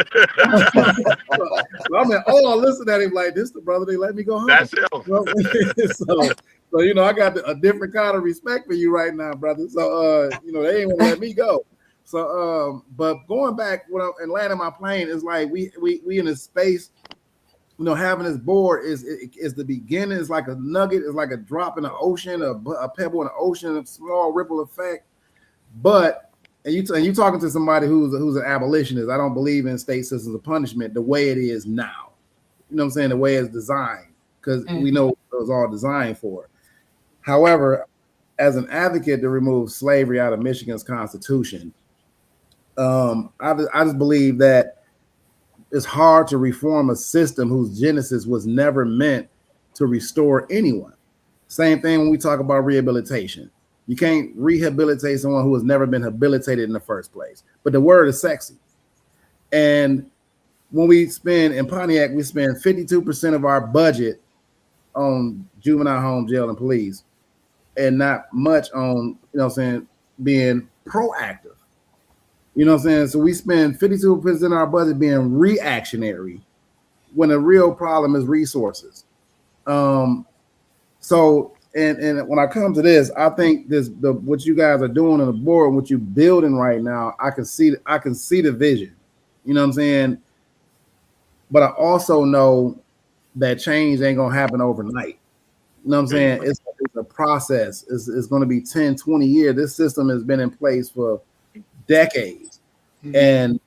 So I'm like, listen at him like this. The brother they let me go home. That's it. So you know, I got a different kind of respect for you right now, brother. So you know, they ain't gonna let me go. So but going back and landing my plane is like we in a space. You know, having this board is the beginning. It's like a nugget. It's like a drop in the ocean, a pebble in the ocean, a small ripple effect. But and you talking to somebody who's an abolitionist. I don't believe in state systems of punishment the way it is now. You know what I'm saying? The way it's designed, because we know it was all designed for. However, as an advocate to remove slavery out of Michigan's Constitution, I just believe that it's hard to reform a system whose genesis was never meant to restore anyone. Same thing when we talk about rehabilitation. You can't rehabilitate someone who has never been habilitated in the first place. But the word is sexy. And when we spend in Pontiac, we spend 52% of our budget on juvenile home, jail, and police, and not much on, you know what I'm saying, being proactive. You know what I'm saying? So we spend 52% of our budget being reactionary when the real problem is resources. So when I come to this, I think what you guys are doing on the board and what you're building right now, I can see the vision. You know what I'm saying? But I also know that change ain't gonna happen overnight. You know what I'm saying? It's a process. It's gonna be 10, 20 years. This system has been in place for decades. And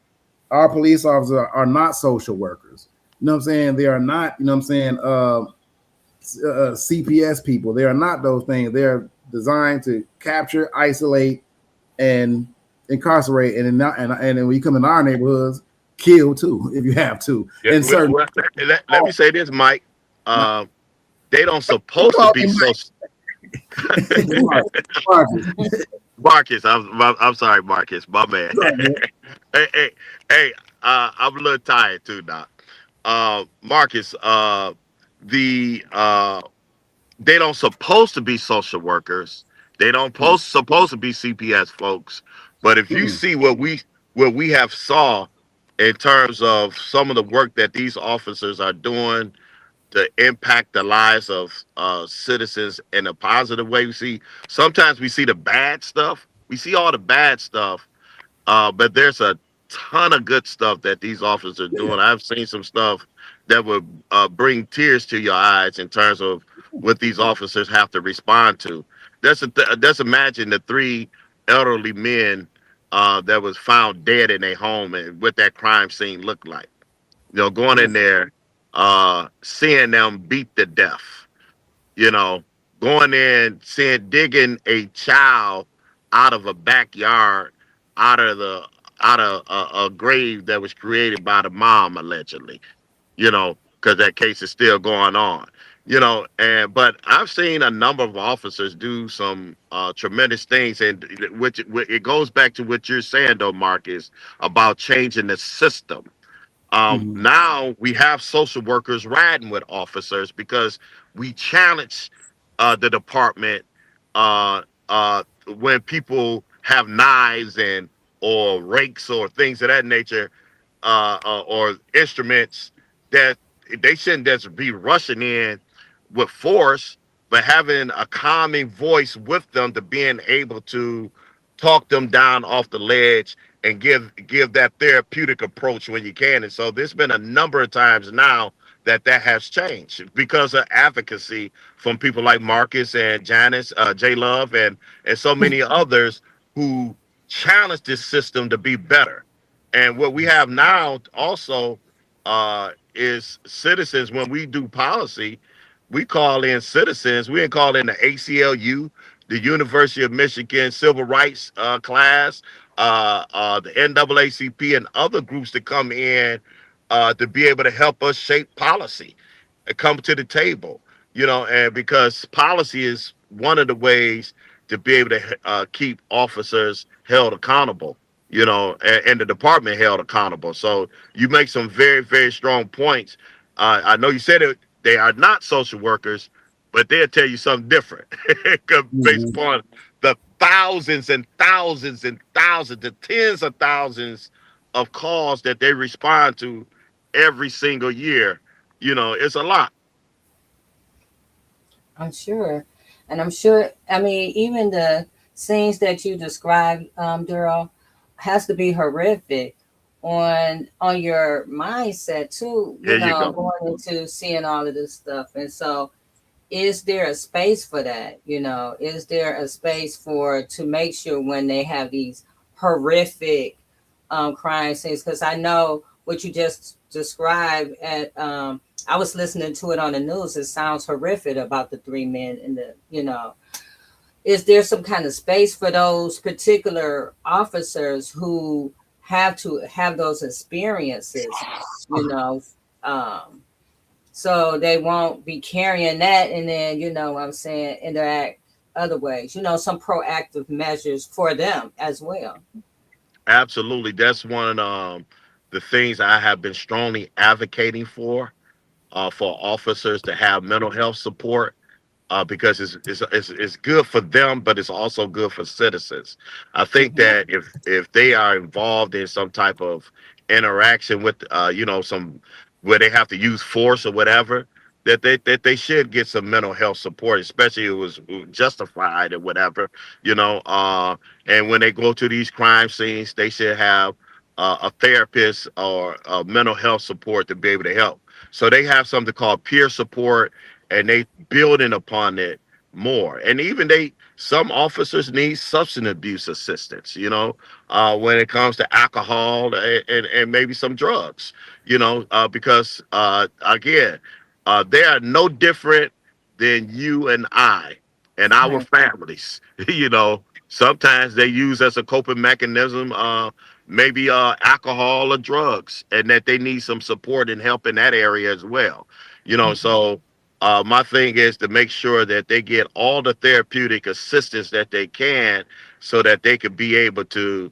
our police officers are not social workers. You know what I'm saying? They are not, you know what I'm saying, CPS people. They are not those things. They're designed to capture, isolate, and incarcerate, and when you come in our neighborhoods, kill too, if you have to. Yeah, let me say this, Mike. They don't supposed to be so. Marcus, I'm sorry, Marcus, my man. Hey, I'm a little tired too, Doc. Marcus, the they don't supposed to be social workers. They don't supposed to be CPS folks. But if you see what we have saw in terms of some of the work that these officers are doing to impact the lives of citizens in a positive way, we see sometimes we see the bad stuff. We see all the bad stuff, but there's a ton of good stuff that these officers are doing. I've seen some stuff that would bring tears to your eyes in terms of what these officers have to respond to. Just imagine the three elderly men that was found dead in their home and what that crime scene looked like. Going in there, seeing them beat to death, you know, going in, seeing digging a child out of a backyard, out of the out of a grave that was created by the mom allegedly, because that case is still going on. And but I've seen a number of officers do some tremendous things, and which it goes back to what you're saying though, Marcus, about changing the system. Mhm. Now we have social workers riding with officers because we challenge the department when people have knives and or rakes or things of that nature or instruments that they shouldn't just be rushing in with force, but having a calming voice with them to being able to talk them down off the ledge and give that therapeutic approach when you can. And so there's been a number of times now that has changed because of advocacy from people like Marcus and Janice, J Love, and so many others who challenge this system to be better. And what we have now also is citizens. When we do policy, we call in citizens. We didn't call in the ACLU, the University of Michigan Civil Rights class, the NAACP, and other groups to come in to be able to help us shape policy and come to the table. And because policy is one of the ways to be able to keep officers held accountable, and the department held accountable. So you make some very, very strong points. I know you said it, they are not social workers, but they'll tell you something different based Mhm. upon the thousands and thousands and thousands, the tens of thousands of calls that they respond to every single year. It's a lot. I'm sure. And I'm sure, I mean, even the scenes that you described, Daryl, has to be horrific on your mindset too, There you go. going into seeing all of this stuff. And so is there a space for that? Is there a space for to make sure when they have these horrific crime scenes? Because I know what you just described at I was listening to it on the news. It sounds horrific about the three men in the. Is there some kind of space for those particular officers who have to have those experiences, you know, um, so they won't be carrying that and then, what I'm saying, interact other ways, some proactive measures for them as well. Absolutely. That's one of the things I have been strongly advocating for officers to have mental health support because it's good for them, but it's also good for citizens. I think Hmm. that if they are involved in some type of interaction with some where they have to use force or whatever, that they should get some mental health support, especially if it was justified or whatever, you know. And when they go to these crime scenes, they should have a therapist or mental health support to be able to help. So they have something called peer support, and they building upon it more. And even some officers need substance abuse assistance, when it comes to alcohol and maybe some drugs, because again, they are no different than you and I and our Right. families. Sometimes they use as a coping mechanism, maybe alcohol or drugs, and that they need some support and help in that area as well. Hmm. So my thing is to make sure that they get all the therapeutic assistance that they can so that they can be able to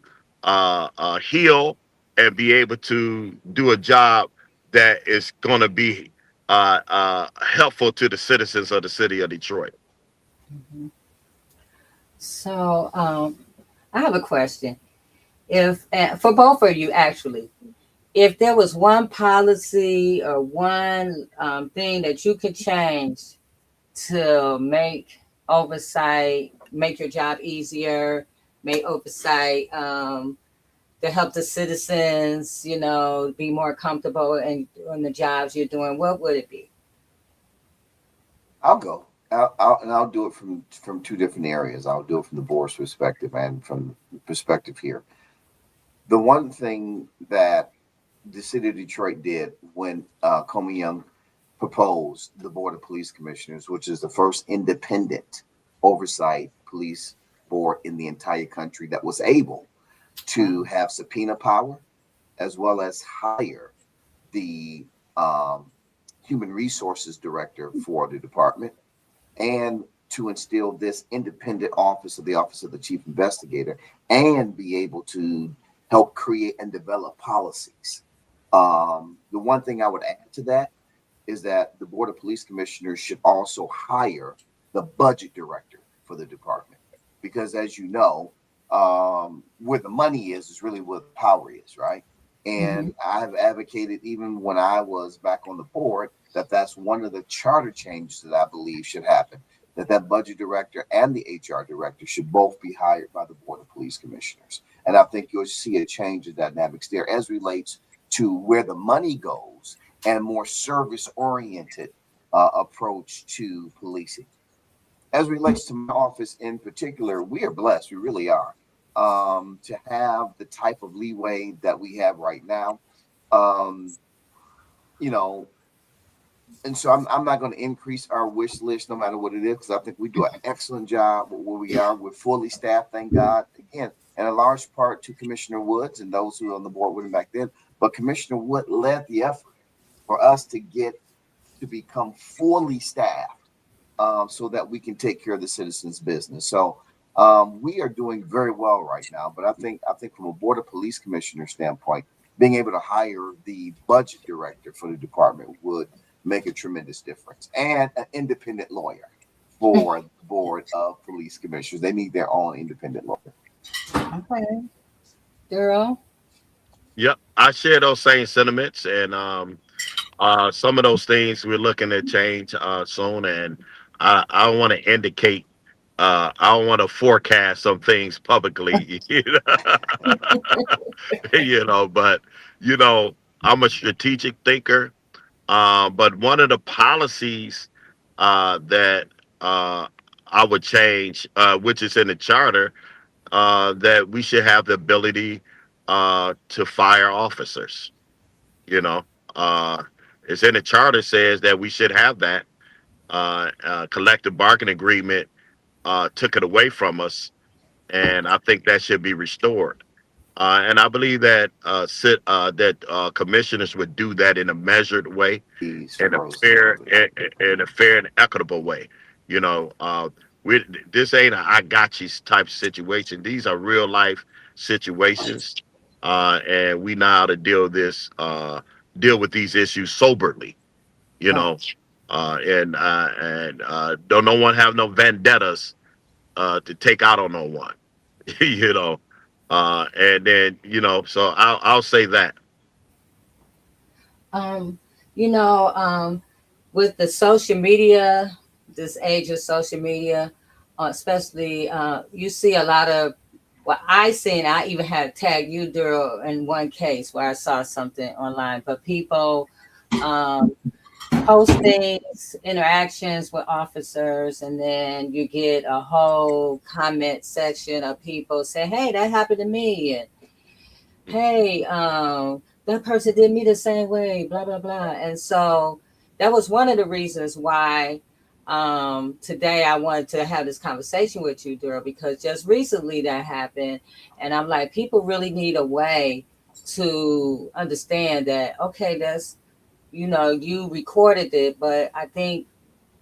heal and be able to do a job that is going to be helpful to the citizens of the city of Detroit. Mhm. So, I have a question. If for both of you, actually, if there was one policy or one thing that you could change to make oversight, make your job easier, make oversight to help the citizens, be more comfortable in the jobs you're doing, what would it be? I'll go. I'll do it from two different areas. I'll do it from the board's perspective and from the perspective here. The one thing that the city of Detroit did when Comey Young proposed the Board of Police Commissioners, which is the first independent oversight police board in the entire country that was able to have subpoena power as well as hire the human resources director for the department, and to instill this independent office of the Office of the Chief Investigator and be able to help create and develop policies. The one thing I would add to that is that the Board of Police Commissioners should also hire the budget director for the department. Because as you know, where the money is really where the power is, right? And I've advocated, even when I was back on the board, that that's one of the charter changes that I believe should happen, that budget director and the HR director should both be hired by the Board of Police Commissioners. And I think you'll see a change in dynamics there as relates to where the money goes and more service-oriented approach to policing. As relates to my office in particular, we are blessed, we really are, to have the type of leeway that we have right now. And so I'm not going to increase our wish list no matter what it is, because I think we do an excellent job where we are. We're fully staffed, thank God. Again, and a large part to Commissioner Woods and those who were on the board with him back then. But Commissioner Wood led the effort for us to become fully staffed, so that we can take care of the citizens' business. So we are doing very well right now. But I think from a Board of Police Commissioner standpoint, being able to hire the budget director for the department would make a tremendous difference, and an independent lawyer for the Board of Police Commissioners. They need their own independent lawyer. Okay. Darryl? Yep, I share those same sentiments, and some of those things we're looking to change soon. And I want to indicate, I don't want to forecast some things publicly, But I'm a strategic thinker. But one of the policies that I would change, which is in the charter, that we should have the ability to fire officers. You know, uh, it's in the charter, says that we should have that. Collective bargaining agreement took it away from us, and I think that should be restored. And I believe that commissioners would do that in a measured way, He's in a frozen. fair, and equitable way. You know, we this ain't a I got you type situation. These are real life situations, and we know how to deal with these issues soberly. You Right. know, don't no one have no vendettas to take out on no one. you know, and then so I'll say that. Um, you know, with the social media, this age of social media, especially, you see a lot of what I seen. I even had tagged you, Daryl, in one case where I saw something online, but people um, postings, interactions with officers, and then you get a whole comment section of people say, "Hey, that happened to me," and "Hey, that person did me the same way," blah blah blah. And so that was one of the reasons why today I wanted to have this conversation with you, Daryl, because just recently that happened, and I'm like, people really need a way to understand that. Okay, that's you recorded it, but I think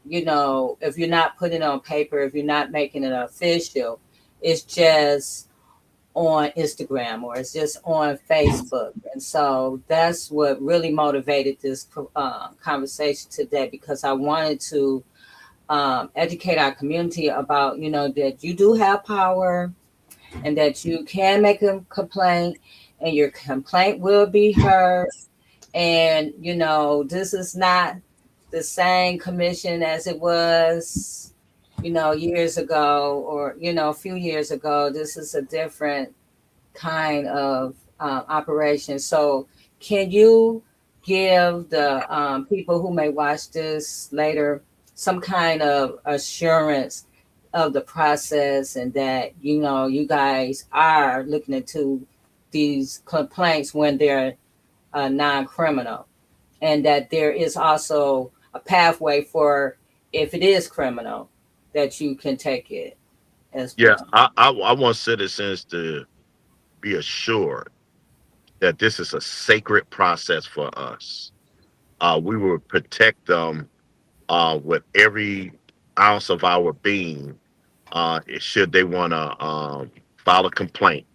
if you're not putting it on paper, if you're not making it official, it's just on Instagram or it's just on Facebook. And so that's what really motivated this conversation today, because I wanted to educate our community about, that you do have power and that you can make a complaint and your complaint will be heard. And, this is not the same commission as it was, years ago or, a few years ago. This is a different kind of operation. So, can you give the people who may watch this later some kind of assurance of the process, and that you guys are looking into these complaints when they're non-criminal, and that there is also a pathway for, if it is criminal, that you can take it as Yeah, well. I want citizens to be assured that this is a sacred process for us. We will protect them with every ounce of our being, should they want to file a complaint,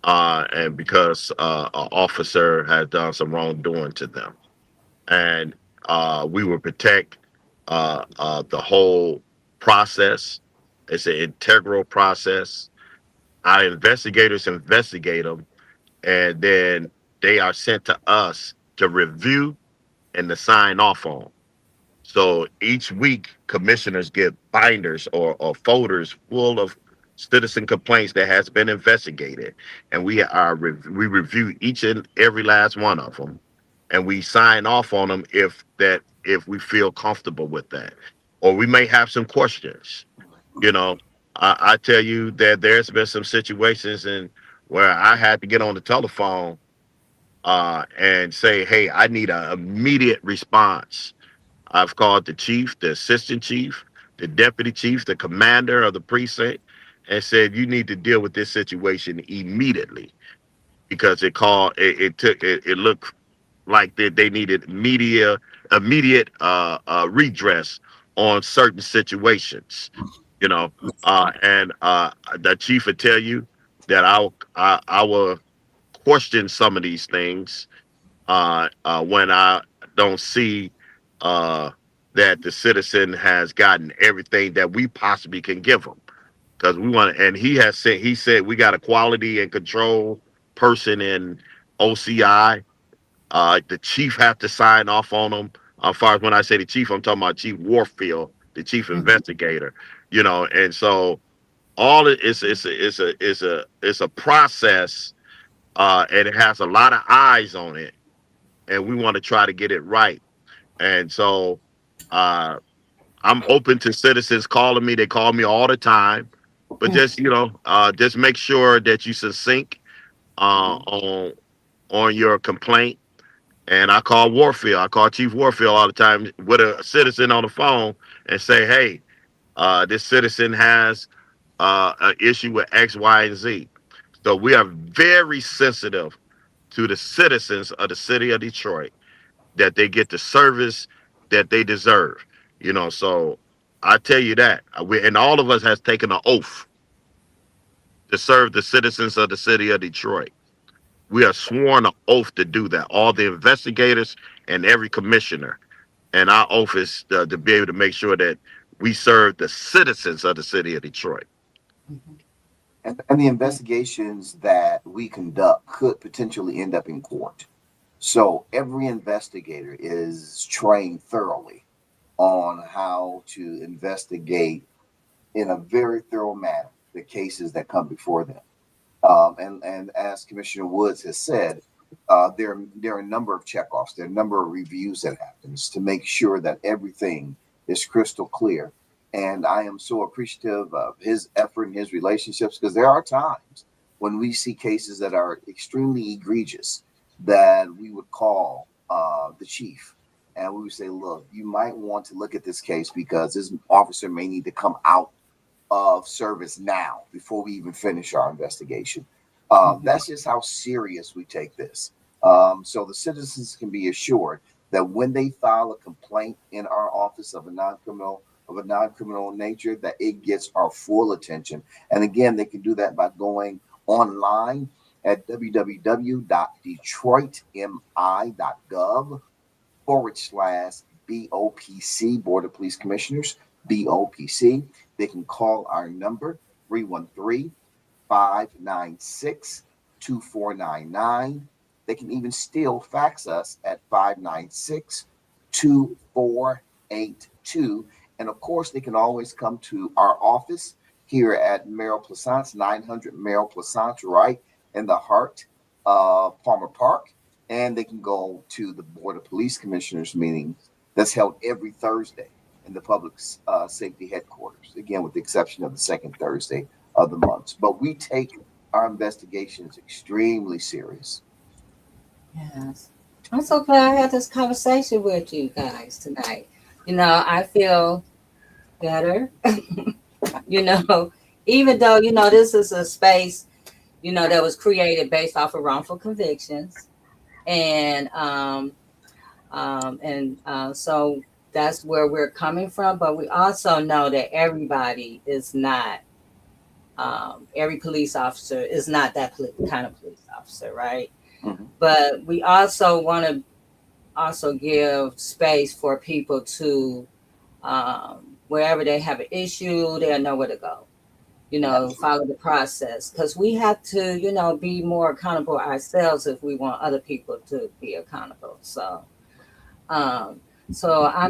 and because an officer has done some wrongdoing to them. And we will protect the whole process. It's an integral process. Our investigators investigate them, and then they are sent to us to review and to sign off on. So each week, commissioners get binders or folders full of citizen complaints that has been investigated, and we review each and every last one of them, and we sign off on them if we feel comfortable with that, or we may have some questions. You know, I tell you that there's been some situations in where I had to get on the telephone and say, "Hey, I need an immediate response." I've called the chief, the assistant chief, the deputy chief, the commander of the precinct, and said, "You need to deal with this situation immediately," because it looked like they needed immediate redress on certain situations. You know, and the chief would tell you that I will question some of these things when I don't see uh, that the citizen has gotten everything that we possibly can give them. Because we want to, and he said we got a quality and control person in OCI. The chief have to sign off on them. As far as when I say the chief, I'm talking about Chief Warfield, the chief Mhm. investigator. And so all it is it's a process, and it has a lot of eyes on it, and we want to try to get it right. And so uh, I'm open to citizens calling me. They call me all the time, but just make sure that you succinct on your complaint. And I call Warfield. I call Chief Warfield all the time with a citizen on the phone and say, "Hey, this citizen has an issue with X, Y, and Z." So we are very sensitive to the citizens of the city of Detroit, that they get the service that they deserve. So I tell you that and all of us has taken an oath to serve the citizens of the city of Detroit. We are sworn an oath to do that. All the investigators and every commissioner, and our oath is to be able to make sure that we serve the citizens of the city of Detroit. Mhm. And the investigations that we conduct could potentially end up in court. So every investigator is trained thoroughly on how to investigate in a very thorough manner the cases that come before them. And as Commissioner Woods has said, there are a number of checkoffs, there are a number of reviews that happens to make sure that everything is crystal clear. And I am so appreciative of his effort and his relationships, because there are times when we see cases that are extremely egregious that we would call the chief, and we would say, "Look, you might want to look at this case because this officer may need to come out of service now before we even finish our investigation." Mhm. That's just how serious we take this. So the citizens can be assured that when they file a complaint in our office of a non-criminal nature, that it gets our full attention. And again, they can do that by going online at www.detroitmi.gov/BOPC, Board of Police Commissioners, BOPC. They can call our number 313-596-2499. They can even still fax us at 596-2482. And of course, they can always come to our office here at Merrill Plaisance, 900 Merrill Plaisance, right in the heart of Palmer Park. And they can go to the Board of Police Commissioners meeting that's held every Thursday in the public safety headquarters, again, with the exception of the second Thursday of the month. But we take our investigations extremely serious. Yes. I'm so glad I had this conversation with you guys tonight. I feel better. Even though, this is a space, that was created based off of wrongful convictions. And so that's where we're coming from. But we also know that everybody is not, every police officer is not that kind of police officer, right? Mm-hmm. But we also want to give space for people to, wherever they have an issue, they'll know where to go, follow the process. Because we have to, be more accountable ourselves if we want other people to be accountable. So I'm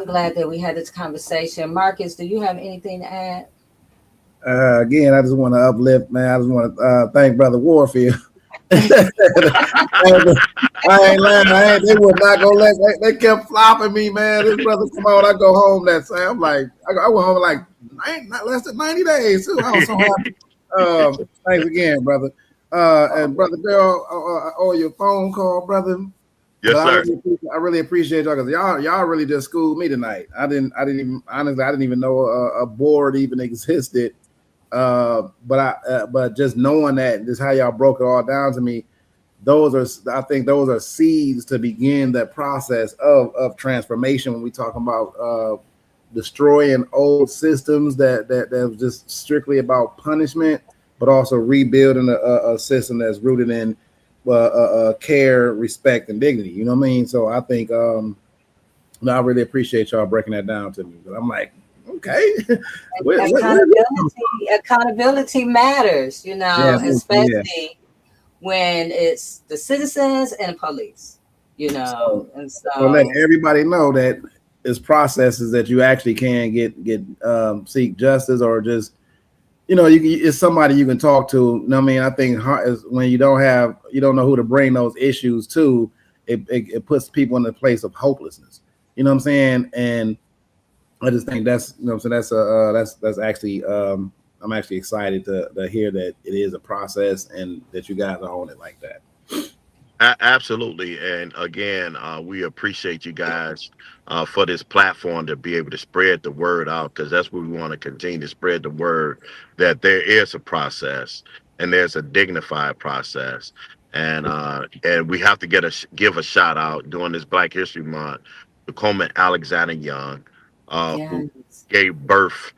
glad that we had this conversation. Marcus, do you have anything to add? Again, I just want to uplift, man. I just want to thank Brother Warfield. I ain't lying. They would not go they kept flopping me, man. This brother, come on, I go home that time. I'm like, I went home like not less than 90 days too. I was so happy. Thanks again, brother. And Brother Darryl, I owe you a phone call, brother. Yes, sir. I really appreciate y'all because y'all really just schooled me tonight. I didn't even know a board even existed. But just knowing that, just how y'all broke it all down to me, I think those are seeds to begin that process of transformation when we talk about destroying old systems that was just strictly about punishment, but also rebuilding a system that's rooted in care, respect, and dignity. You know what I mean? So I think I really appreciate y'all breaking that down to me. But I'm like, okay. Accountability matters, especially when it's the citizens and the police, and so let everybody know that it's processes that you actually can get seek justice, or just it's somebody you can talk to. I mean, I think when you don't know who to bring those issues to, it puts people in the place of hopelessness. You know what I'm saying? And I just think that's that's actually I'm actually excited to hear that it is a process and that you guys are on it like that. Absolutely. And again, we appreciate you guys for this platform to be able to spread the word out, because that's what we want to continue to spread the word, that there is a process and there's a dignified process. And we have to give a shout out during this Black History Month to Coleman Alexander Young, who gave birth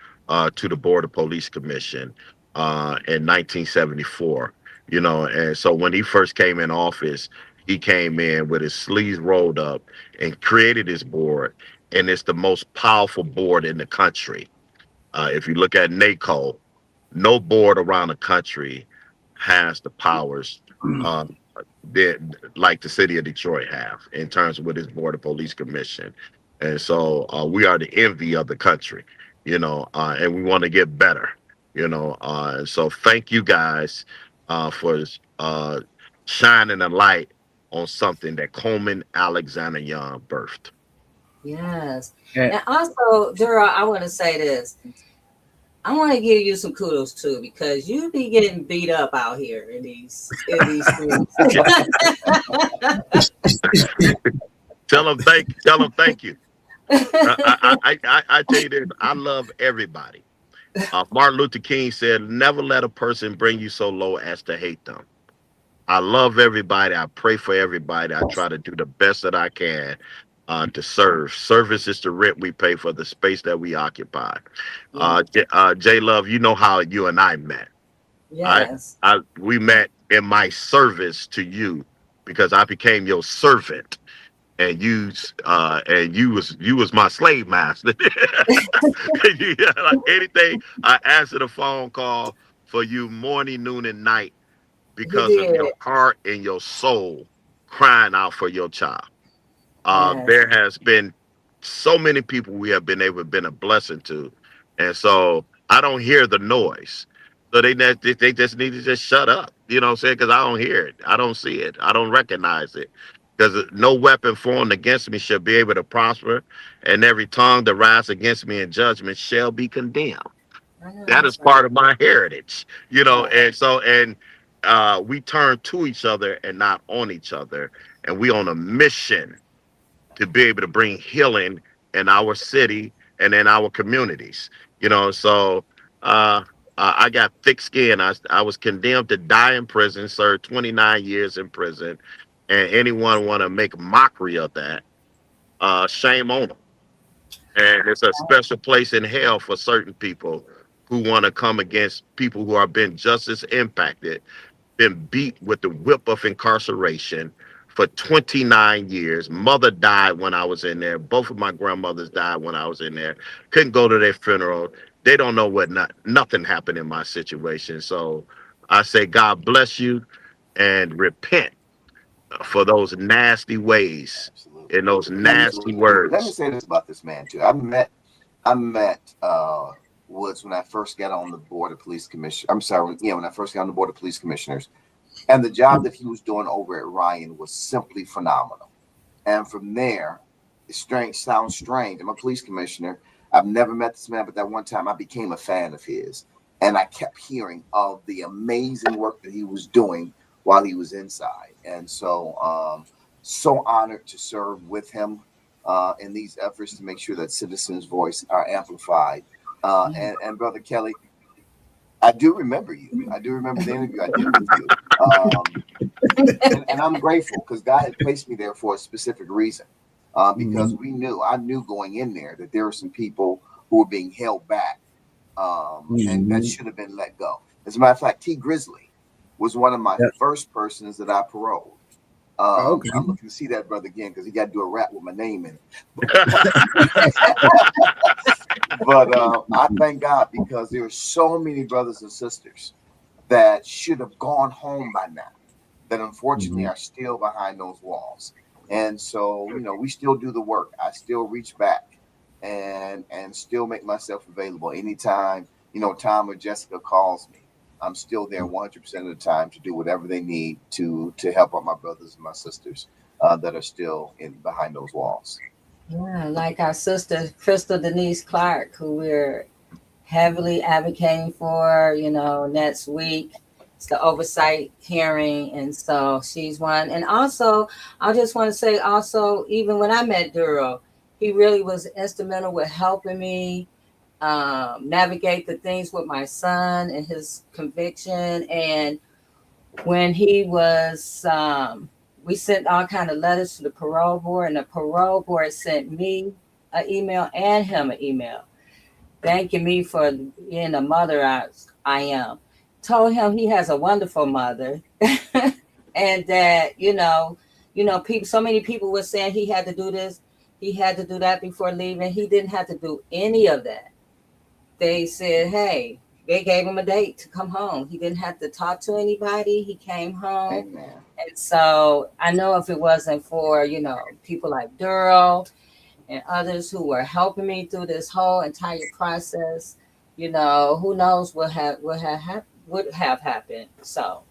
to the Board of Police Commission in 1974. And so when he first came in office, he came in with his sleeves rolled up and created his board. And it's the most powerful board in the country. If you look at NACO, no board around the country has the powers that like the city of Detroit have in terms of with its Board of Police Commission. And so we are the envy of the country, and we want to get better, and so thank you guys for shining a light on something that Coleman Alexander Young birthed. Yes. Yeah. And also, Darryl, I want to say this. I want to give you some kudos too, because you be getting beat up out here in these streets. Tell them thank you. I tell you this, I love everybody. Martin Luther King said, never let a person bring you so low as to hate them. I love everybody. I pray for everybody. I try to do the best that I can to serve. Service is the rent we pay for the space that we occupy. J Love, you know how you and I met. Yes. We met in my service to you because I became your servant, and you was my slave master. Yeah, like anything, I answered a phone call for you morning, noon, and night You because of your did. heart and your soul crying out for your child. Yes. There has been so many people we have been able to been a blessing to, and so I don't hear the noise. So they just need to just shut up. You know what I'm saying? Because I don't hear it, I don't see it, I don't recognize it. Because no weapon formed against me shall be able to prosper, and every tongue that rises against me in judgment shall be condemned. I know That is that's right. part of my heritage, Right. and so we turn to each other and not on each other, and we on a mission to be able to bring healing in our city and in our communities. So uh, I got thick skin. I was condemned to die in prison, served 29 years in prison, and anyone want to make mockery of that, shame on them. And it's a special place in hell for certain people who want to come against people who are being justice impacted, been beat with the whip of incarceration for 29 years. Mother died when I was in there. Both of my grandmothers died when I was in there. Couldn't go to their funeral. They don't know nothing happened in my situation. So I say, God bless you, and repent for those nasty ways Absolutely. and those nasty Absolutely. Let me words. say this about this man too. I met Woods when I first got on the board of police commission. I'm sorry, yeah, when I first got on the board of police commissioners, and the job that he was doing over at Ryan was simply phenomenal. And from there, it's strange, sounds strange. I'm a police commissioner. I've never met this man, but that one time I became a fan of his, and I kept hearing of the amazing work that he was doing while he was inside. And so honored to serve with him in these efforts to make sure that citizens' voice are amplified. And Brother Kelly, I do remember you. I do remember the interview I did with you. And I'm grateful because God had placed me there for a specific reason. Because I knew going in there that there were some people who were being held back, and that should have been let go. As a matter of fact, T. Grizzly was one of my first persons that I paroled. Okay. I'm looking to see that brother again because he got to do a rap with my name in it. But I thank God because there are so many brothers and sisters that should have gone home by now that unfortunately are still behind those walls. And so, we still do the work. I still reach back and still make myself available anytime, Tom or Jessica calls me. I'm still there 100% of the time to do whatever they need to help out my brothers and my sisters that are still behind those walls. Yeah, like our sister Crystal Denise Clark, who we're heavily advocating for, next week. It's the oversight hearing. And so she's one. And also, I just want to say also, even when I met Darryl, he really was instrumental with helping me navigate the things with my son and his conviction. And when he was, we sent all kind of letters to the parole board, and the parole board sent me an email and him an email thanking me for being the mother I am. Told him he has a wonderful mother, and that people. So many people were saying he had to do this, he had to do that before leaving. He didn't have to do any of that. They said, hey, they gave him a date to come home. He didn't have to talk to anybody. He came home. Amen. And so I know if it wasn't for, people like Darryl and others who were helping me through this whole entire process, who knows what would have happened. So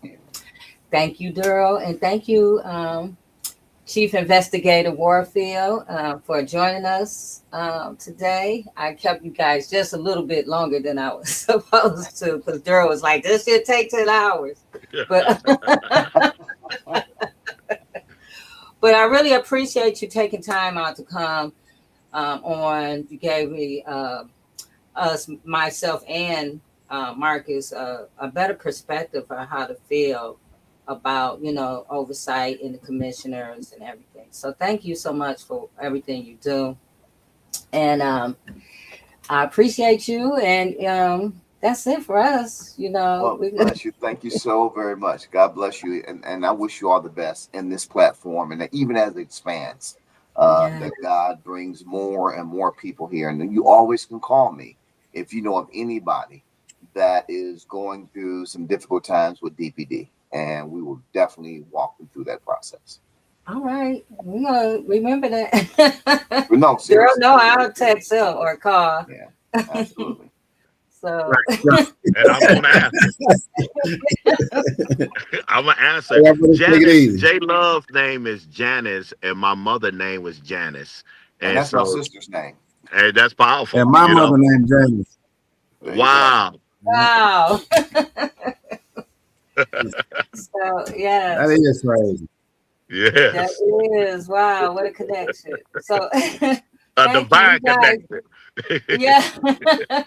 thank you, Darryl, and thank you, Chief Investigator Warfield, for joining us today. I kept you guys just a little bit longer than I was supposed to because Darryl was like, this should take 10 hours. But but I really appreciate you taking time out to come on. You gave me myself and Marcus a better perspective on how to feel about oversight in the commissioners and everything. So thank you so much for everything you do, and I appreciate you. And that's it for us. Well, bless you. Thank you so very much. God bless you. And I wish you all the best in this platform. And that even as it expands, Yeah. that God brings more and more people here. And you always can call me if you know of anybody that is going through some difficult times with DPD. And we will definitely walk them through that process. All right. We're gonna remember that. But no, Daryl, seriously. no, I'll text him or call. Yeah, absolutely. So And I'm gonna answer. I'm gonna answer. Yeah, but take it Janice, easy. J Love's name is Janice, and my mother name was Janice, And and that's my so sister's name. and that's powerful, And my you know. mother named James. There you go. Wow. wow. So yes, That is crazy. that Yes, is wow. What a connection. So a thank you, divine you guys. connection. Yeah.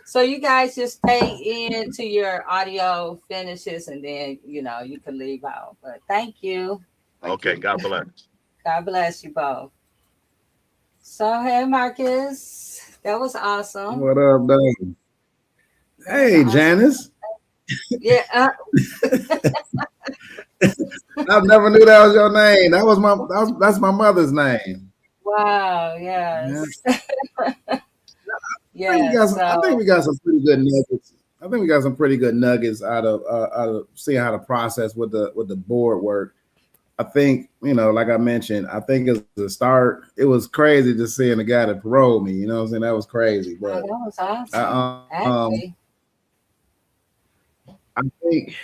So you guys just stay into your audio finishes, and then you can leave out. But thank you. Thank Okay, you. God bless. God bless you both. So hey, Marcus, that was awesome. What up, Dave? That was Hey, awesome. Janice. Yeah. I never knew that was your name. That's my mother's name. Wow. Yeah. Yes. I think we got Yes. some, I think we got some pretty good nuggets. I think we got some pretty good nuggets out of seeing how to process with the board work. I think, like I mentioned, I think as a start, it was crazy just seeing the guy that paroled me. You know what I'm saying? That was crazy. Oh, But that was awesome. I, Actually,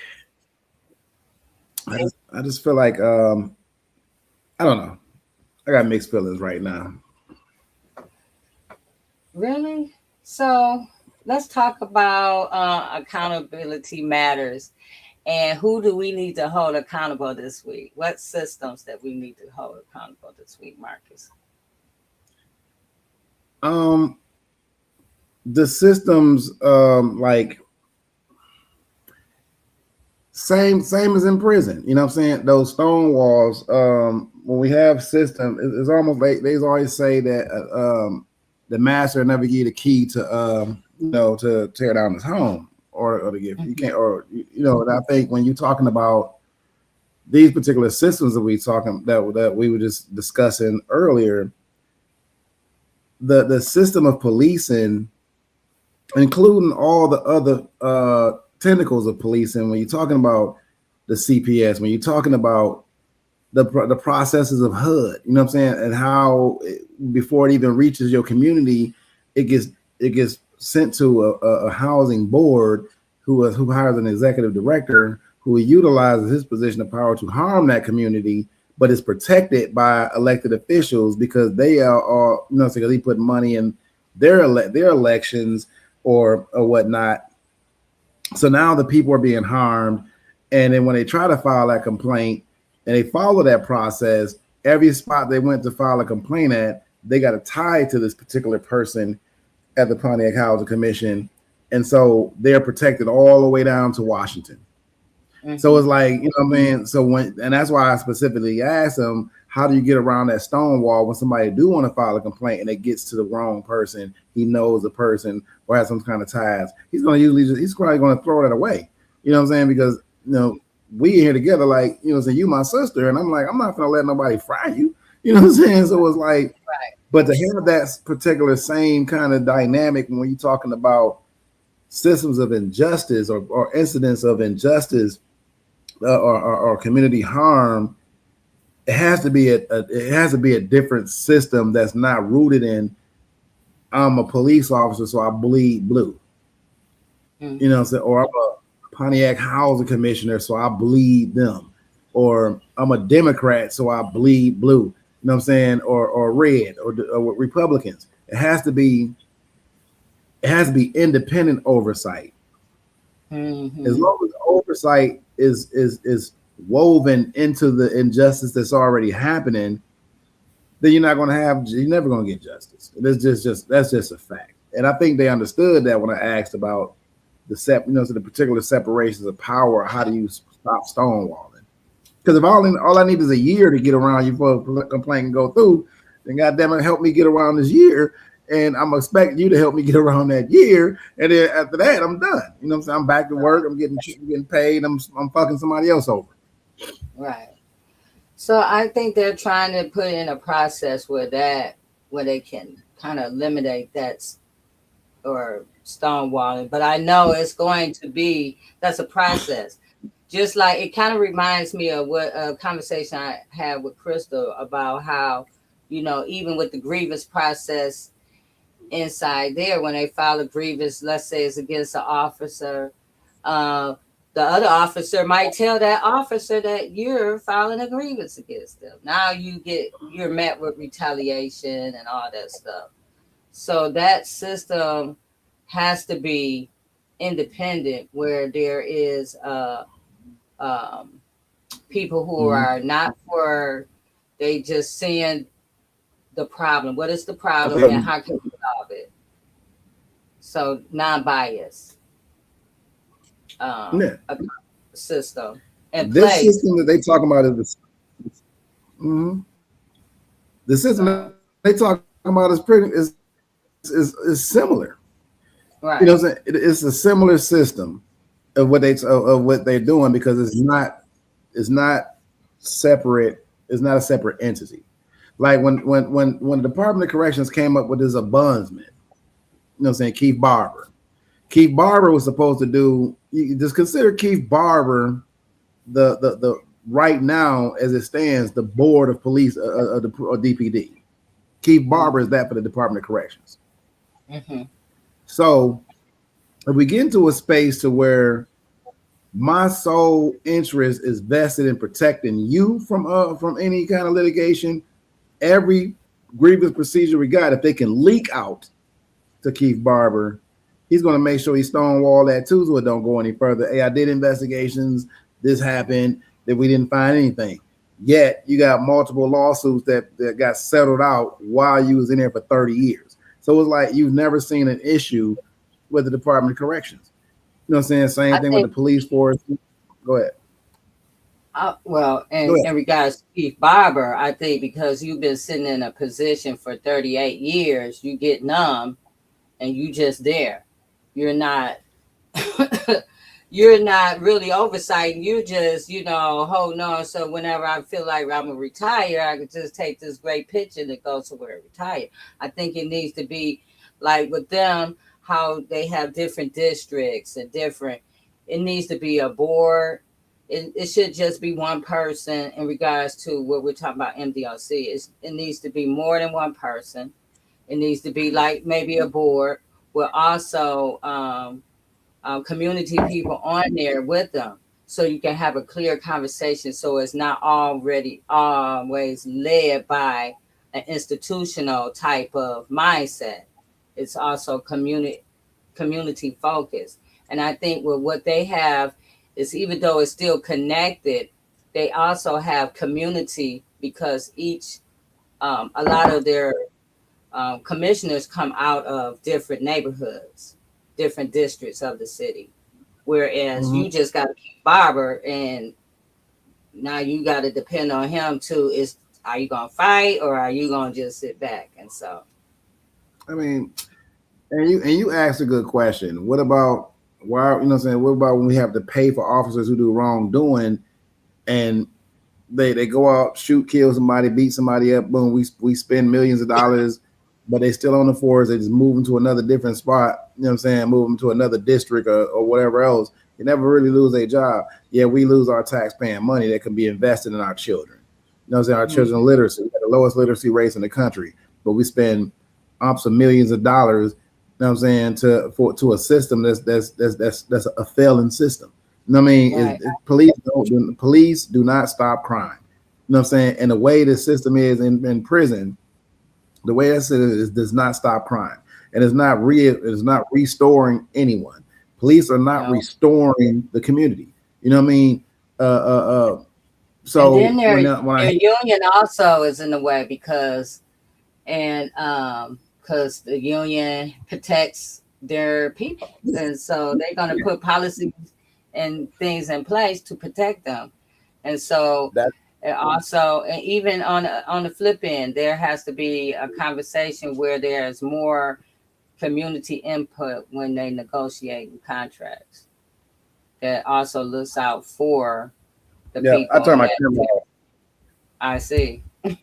I think I just feel like I don't know. I got mixed feelings right now. really. So let's talk about accountability matters. And who do we need to hold accountable this week? What systems that we need to hold accountable this week, Marcus? The systems like same as in prison. You know what I'm saying? Those stone walls. When we have system, it's almost like they always say that the master never give you the key to to tear down his home or to give you can't or And I think when you're talking about these particular systems that we were just discussing earlier, the system of policing, including all the other tentacles of policing, when you're talking about the CPS, when you're talking about the processes of HUD, you know what I'm saying, and how before it even reaches your community, it gets sent to a housing board who hires an executive director who utilizes his position of power to harm that community, but is protected by elected officials because they are because he put money in their elections or whatnot. So now the people are being harmed, and then when they try to file that complaint and they follow that process, every spot they went to file a complaint at, they got to tie to this particular person at the Pontiac Housing Commission, and so they're protected all the way down to Washington. Mm-hmm. So it's like, what I mean? So and that's why I specifically asked them, how do you get around that stone wall when somebody do want to file a complaint and it gets to the wrong person? He knows the person or has some kind of ties. He's probably going to throw that away. You know what I'm saying? Because we here together, like, saying you my sister, and I'm like, I'm not gonna let nobody fry you. You know what I'm saying? So it's like, right. But to have that particular same kind of dynamic when you're talking about systems of injustice or incidents of injustice or community harm, it has to be a different system that's not rooted in I'm a police officer, so I bleed blue. Mm-hmm. You know what I'm saying? Or I'm a Pontiac Housing Commissioner, so I bleed them. Or I'm a Democrat, so I bleed blue. You know what I'm saying? Or red or Republicans. It has to be independent oversight. Mm-hmm. As long as oversight is woven into the injustice that's already happening, then you're never going to get justice. That's just a fact. And I think they understood that when I asked about the particular separations of power. How do you stop stonewalling? Because if all I need is a year to get around you for a complaint and go through, then goddamn it, help me get around this year, and I'm expecting you to help me get around that year, and then after that, I'm done. You know what I'm saying? I'm back to work. I'm getting paid. I'm fucking somebody else over. Right. So I think they're trying to put in a process where they can kind of eliminate that or stonewalling. But I know it's going to be, that's a process. Just like it kind of reminds me of what a conversation I had with Crystal about how, even with the grievance process inside there, when they file a grievance, let's say it's against an officer, the other officer might tell that officer that you're filing a grievance against them. Now you're met with retaliation and all that stuff. So that system has to be independent, where there is people who are not for, they just seeing the problem. What is the problem and how can we solve it? So non-biased a system. And this system that they talk about is the system they talk about is similar. Right. You know what I'm saying? It's a similar system of what they're doing, because it's not separate. It's not a separate entity. Like when the Department of Corrections came up with this ombudsman, you know what I'm saying, Keith Barber. Keith Barber was supposed to do, you just consider Keith Barber the right now as it stands, the board of police or DPD. Keith Barber is that for the Department of Corrections. So if we get into a space to where my sole interest is vested in protecting you from any kind of litigation, every grievance procedure we got, if they can leak out to Keith Barber, he's going to make sure he stonewall that too, so it don't go any further. Hey, I did investigations. This happened. That we didn't find anything. Yet you got multiple lawsuits that got settled out while you was in there for 30 years. So it's like you've never seen an issue with the Department of Corrections. You know what I'm saying? Same thing with the police force. Go ahead. In regards to Keith Barber, I think because you've been sitting in a position for 38 years, you get numb and you just there. You're not you're not really oversight. You just, holding on. So whenever I feel like I'm gonna retire, I could just take this great picture that goes to where I retire. I think it needs to be like with them, how they have different districts and different. It needs to be a board. It should just be one person in regards to what we're talking about MDOC. It needs to be more than one person. It needs to be like maybe a board with also community people on there with them, so you can have a clear conversation, so it's not already always led by an institutional type of mindset. It's also community focused. And I think with what they have is, even though it's still connected, they also have community, because each a lot of their commissioners come out of different neighborhoods, different districts of the city, whereas you just got to keep Barber, and now you got to depend on him too. Are you gonna fight, or are you gonna just sit back? And so, I mean, and you asked a good question. What about why? You know what I'm saying? What about when we have to pay for officers who do wrongdoing, and they go out, shoot, kill somebody, beat somebody up, boom, we spend millions of dollars, but they still on the force. They just move them to another different spot. You know what I'm saying? Move them to another district or whatever else. You never really lose a job. Yeah, we lose our taxpaying money that can be invested in our children. You know what I'm saying? Our children's literacy. We have the lowest literacy rates in the country, but we spend of millions of dollars, you know what I'm saying, to a system that's a failing system. You know what I mean? Right. Police do not stop crime. You know what I'm saying? And the way the system is in prison, the way that is does not stop crime, and it's not restoring anyone. Police are not restoring the community. You know what I mean? So and then their union also is in the way, because the union protects their people, and so they're going to put policies and things in place to protect them. And so And also, and even on the flip end, there has to be a conversation where there's more community input when they negotiate contracts. That also looks out for the Yeah, I people turn my that camera off. I see. Yeah,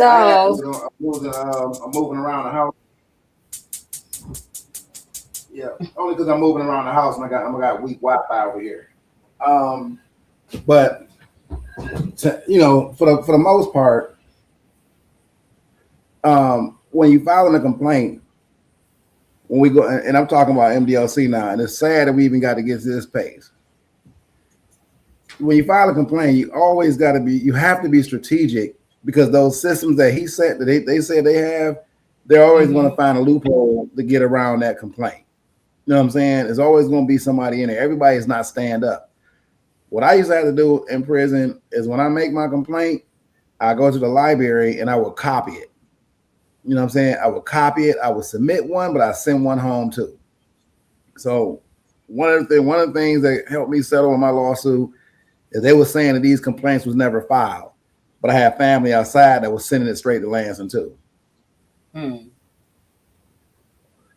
I had So, I'm moving around the house. Yeah, only because I'm moving around the house and I got weak Wi-Fi over here. But for the most part, when you file a complaint, when we go, and I'm talking about MDLC now, and it's sad that we even got to get to this pace. When you file a complaint, you have to be strategic, because those systems that he said that they said they have, they're always going to find a loophole to get around that complaint. You know what I'm saying? There's always going to be somebody in there. Everybody is not stand up. What I used to have to do in prison is when I make my complaint, I go to the library and I will copy it. You know what I'm saying? I would copy it. I would submit one, but I send one home too. So one of the things that helped me settle on my lawsuit is they were saying that these complaints was never filed, but I had family outside that was sending it straight to Lansing too.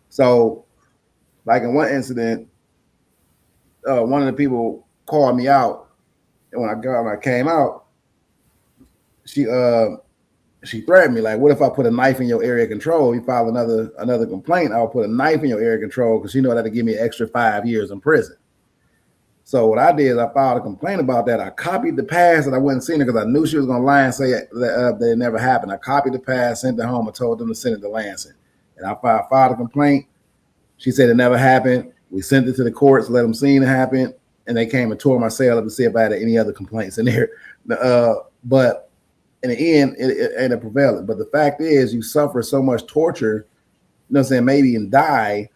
So, like in one incident, one of the people called me out, and when I came out, she threatened me, like, what if I put a knife in your area of control? You file another complaint, I'll put a knife in your area of control, because that'll give me an extra 5 years in prison. So what I did is I filed a complaint about that. I copied the pass, and I wasn't seeing it because I knew she was going to lie and say that it never happened. I copied the pass, sent it home, and told them to send it to Lansing. And I filed a complaint. She said it never happened. We sent it to the courts, let them see it happen, and they came and tore my cell up to see if I had any other complaints in there. But in the end, it ended up prevailing. But the fact is, you suffer so much torture, you know what I'm saying, maybe even die, you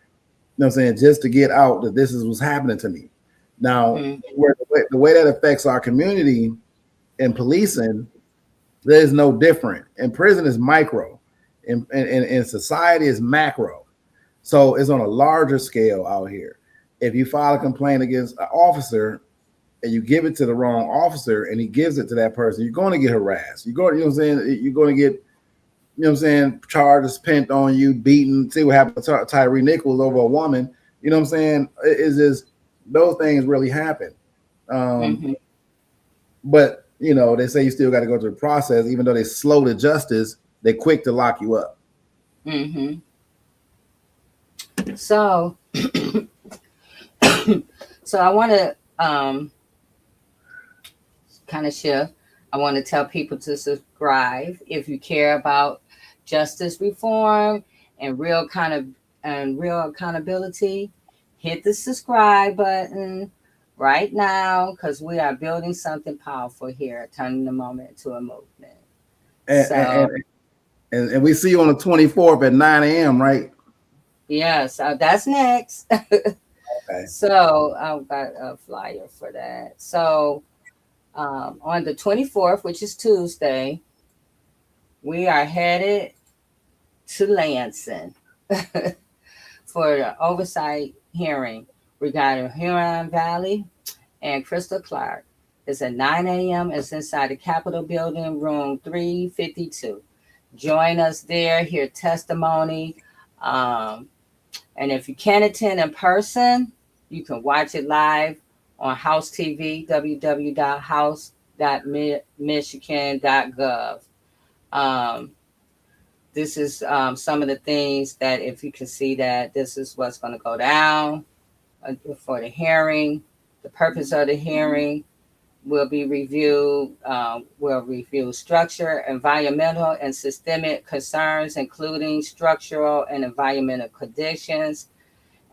know what I'm saying, just to get out that this is what's happening to me. Now, the way that affects our community in policing, there's no different. In prison is micro, in society is macro. So it's on a larger scale out here. If you file a complaint against an officer and you give it to the wrong officer and he gives it to that person, you're going to get harassed. You're going, you know what I'm saying? You're going to get, you know what I'm saying, charges pent on you, beaten. See what happened to Tyree Nichols over a woman. You know what I'm saying? It's just, those things really happen. But, they say you still got to go through the process. Even though they're slow to justice, they're quick to lock you up. So, so I want to kind of shift. I want to tell people to subscribe if you care about justice reform and real accountability. Hit the subscribe button right now, because we are building something powerful here, turning the moment into a movement. And we see you on the 24th at 9 a.m., right? Yes, that's next. Okay. So I've got a flyer for that. So on the 24th, which is Tuesday, we are headed to Lansing for the oversight hearing regarding Huron Valley and Crystal Clark. It's at 9 a.m. It's inside the Capitol Building, room 352. Join us there, hear testimony. And if you can't attend in person, you can watch it live on House TV, www.house.michigan.gov. This is some of the things that, if you can see that this is what's going to go down for the hearing. The purpose of the hearing will be reviewed. We'll review structure, environmental, and systemic concerns, including structural and environmental conditions,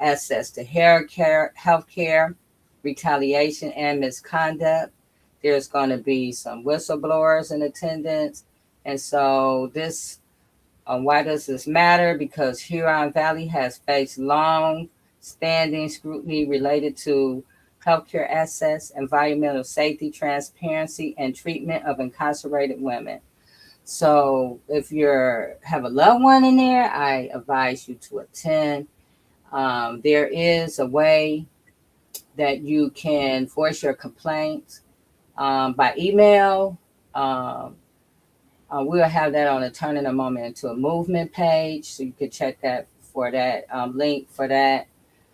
access to healthcare, retaliation, and misconduct. There's going to be some whistleblowers in attendance. And so why does this matter? Because Huron Valley has faced long-standing scrutiny related to healthcare access, environmental safety, transparency, and treatment of incarcerated women. So if you have a loved one in there, I advise you to attend. There is a way that you can voice your complaints by email. We'll have that on the Turning a Moment into a Movement page, so you can check that for that link for that.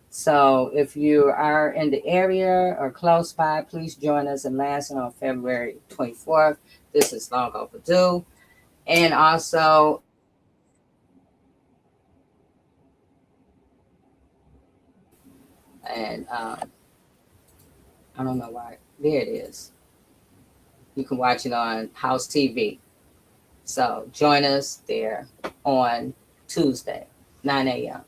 So if you are in the area or close by, please join us in Lansing on February 24th. This is long overdue. And also, and I don't know why, there it is. You can watch it on House TV. So join us there on Tuesday, 9 a.m.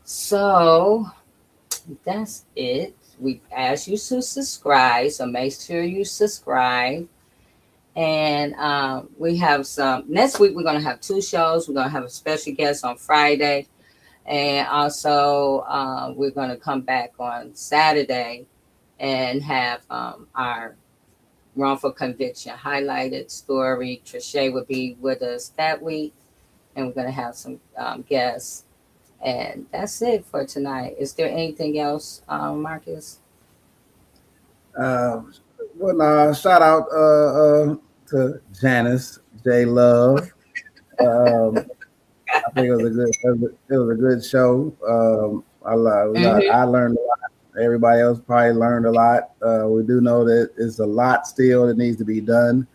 So that's it. We asked you to subscribe, so make sure you subscribe. And we have some, next week we're going to have 2 shows. We're going to have a special guest on Friday. And also we're going to come back on Saturday and have our wrongful conviction highlighted story. Trisha will be with us that week. And we're going to have some guests. And that's it for tonight. Is there anything else, Marcus? Shout out to Janice J. Love. I think it was a good show. I learned a lot. Everybody else probably learned a lot. We do know that it's a lot still that needs to be done.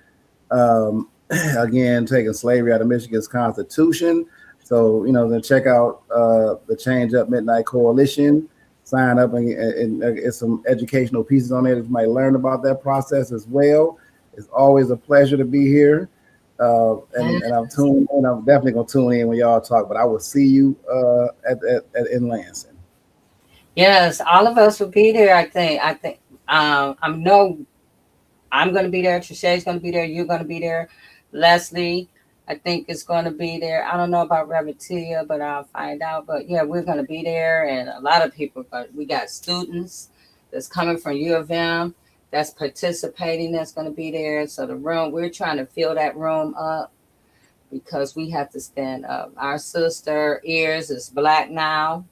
Again, taking slavery out of Michigan's Constitution. So, then check out the Change Up Midnight Coalition. Sign up and get some educational pieces on there that you might learn about that process as well. It's always a pleasure to be here. And I'm tuned in. I'm definitely going to tune in when y'all talk, but I will see you in Lansing. Yes, all of us will be there, I think. I know I'm going to be there. Trisha's going to be there. You're going to be there. Leslie, I think, is going to be there. I don't know about Reverend Tia, but I'll find out. But yeah, we're going to be there. And a lot of people, we got students that's coming from U of M that's participating that's going to be there. So the room, we're trying to fill that room up because we have to stand up. Our sister Ears is black now.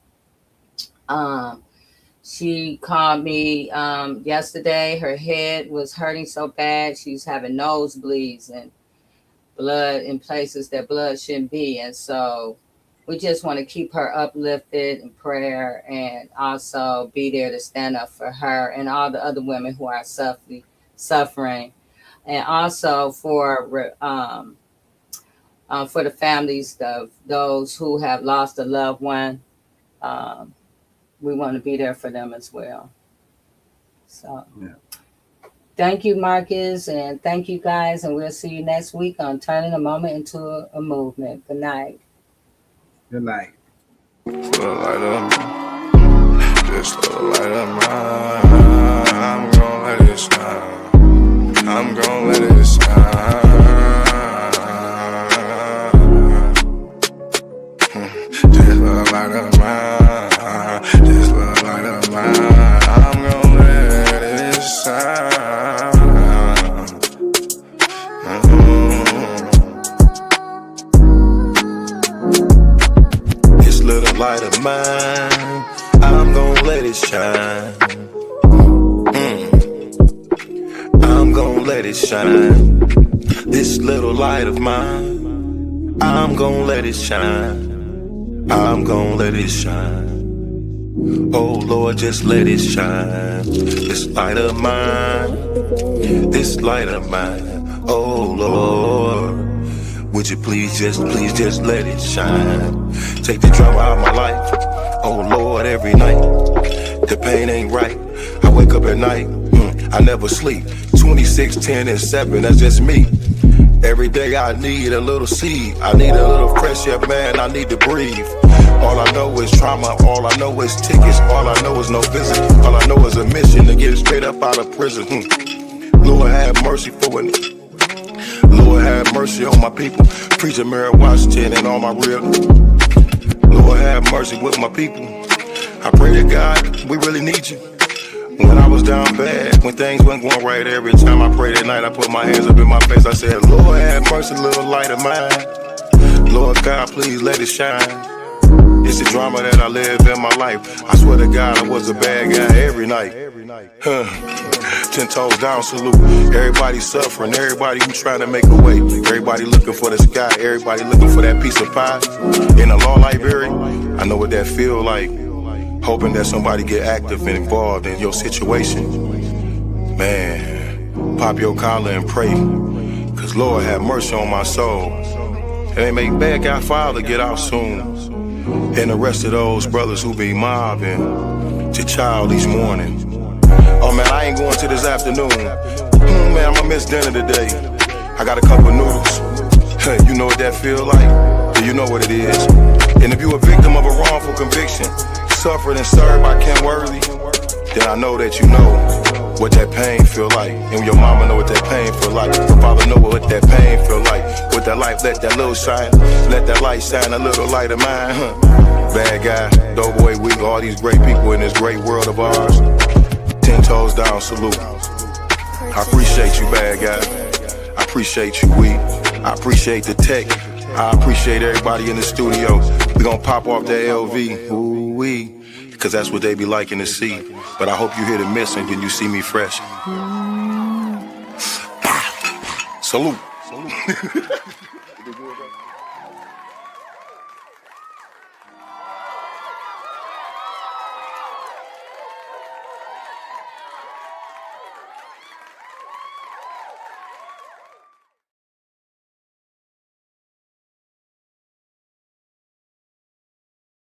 She called me yesterday. Her head was hurting so bad. She's having nosebleeds and blood in places that blood shouldn't be. And so we just want to keep her uplifted in prayer and also be there to stand up for her and all the other women who are suffering. And also for the families of those who have lost a loved one. We want to be there for them as well. So Thank you, Marcus, and thank you guys, and we'll see you next week on Turning a Moment into a Movement. Good night. Good night. Just a light of mine. I'm gonna let it shine. I'm gonna let it shine. Just a light of mine. Just a light of mine. I'm gonna let it shine. This little light of mine, I'm gonna let it shine. I'm gonna let it shine. This little light of mine, I'm gonna let it shine. I'm gonna let it shine. Oh Lord, just let it shine. This light of mine, this light of mine. Oh Lord, would you please just let it shine. Take the drama out of my life. Oh Lord, every night the pain ain't right. I wake up at night, I never sleep. 26, 10, and 7, that's just me. Every day I need a little seed. I need a little fresh air, man, I need to breathe. All I know is trauma, all I know is tickets. All I know is no visit, all I know is a mission to get straight up out of prison. Lord have mercy for it. Lord have mercy on my people. Preacher Mary Washington and all my real. Lord have mercy with my people. I pray to God, we really need you. When I was down bad, when things weren't going right, every time I prayed at night, I put my hands up in my face. I said, Lord have mercy, little light of mine. Lord God, please let it shine. It's the drama that I live in my life. I swear to God, I was a bad guy every night. 10 toes down, salute. Everybody suffering, everybody who trying to make a way. Everybody looking for the sky, everybody looking for that piece of pie. In a law library, I know what that feel like. Hoping that somebody get active and involved in your situation. Man, pop your collar and pray. Cause Lord have mercy on my soul. And they make bad guy father get out soon. And the rest of those brothers who be mobbing to child each morning. Oh man, I ain't going to this afternoon. Man, I'ma miss dinner today. I got a couple noodles. Hey, you know what that feel like? Yeah, you know what it is. And if you a victim of a wrongful conviction, suffered and served by Ken Worthy, then I know that you know what that pain feel like. And your mama know what that pain feel like. Your father know what that pain feel like. With that light, let that little shine. Let that light shine a little light of mine. Bad guy, Doughboy Week, all these great people in this great world of ours. 10 toes down, salute. I appreciate you, bad guy. I appreciate you, we. I appreciate the tech. I appreciate everybody in the studio. We gonna pop off that LV, ooh-wee, cause that's what they be liking to see. But I hope you hear the missing when you see me fresh. Salute.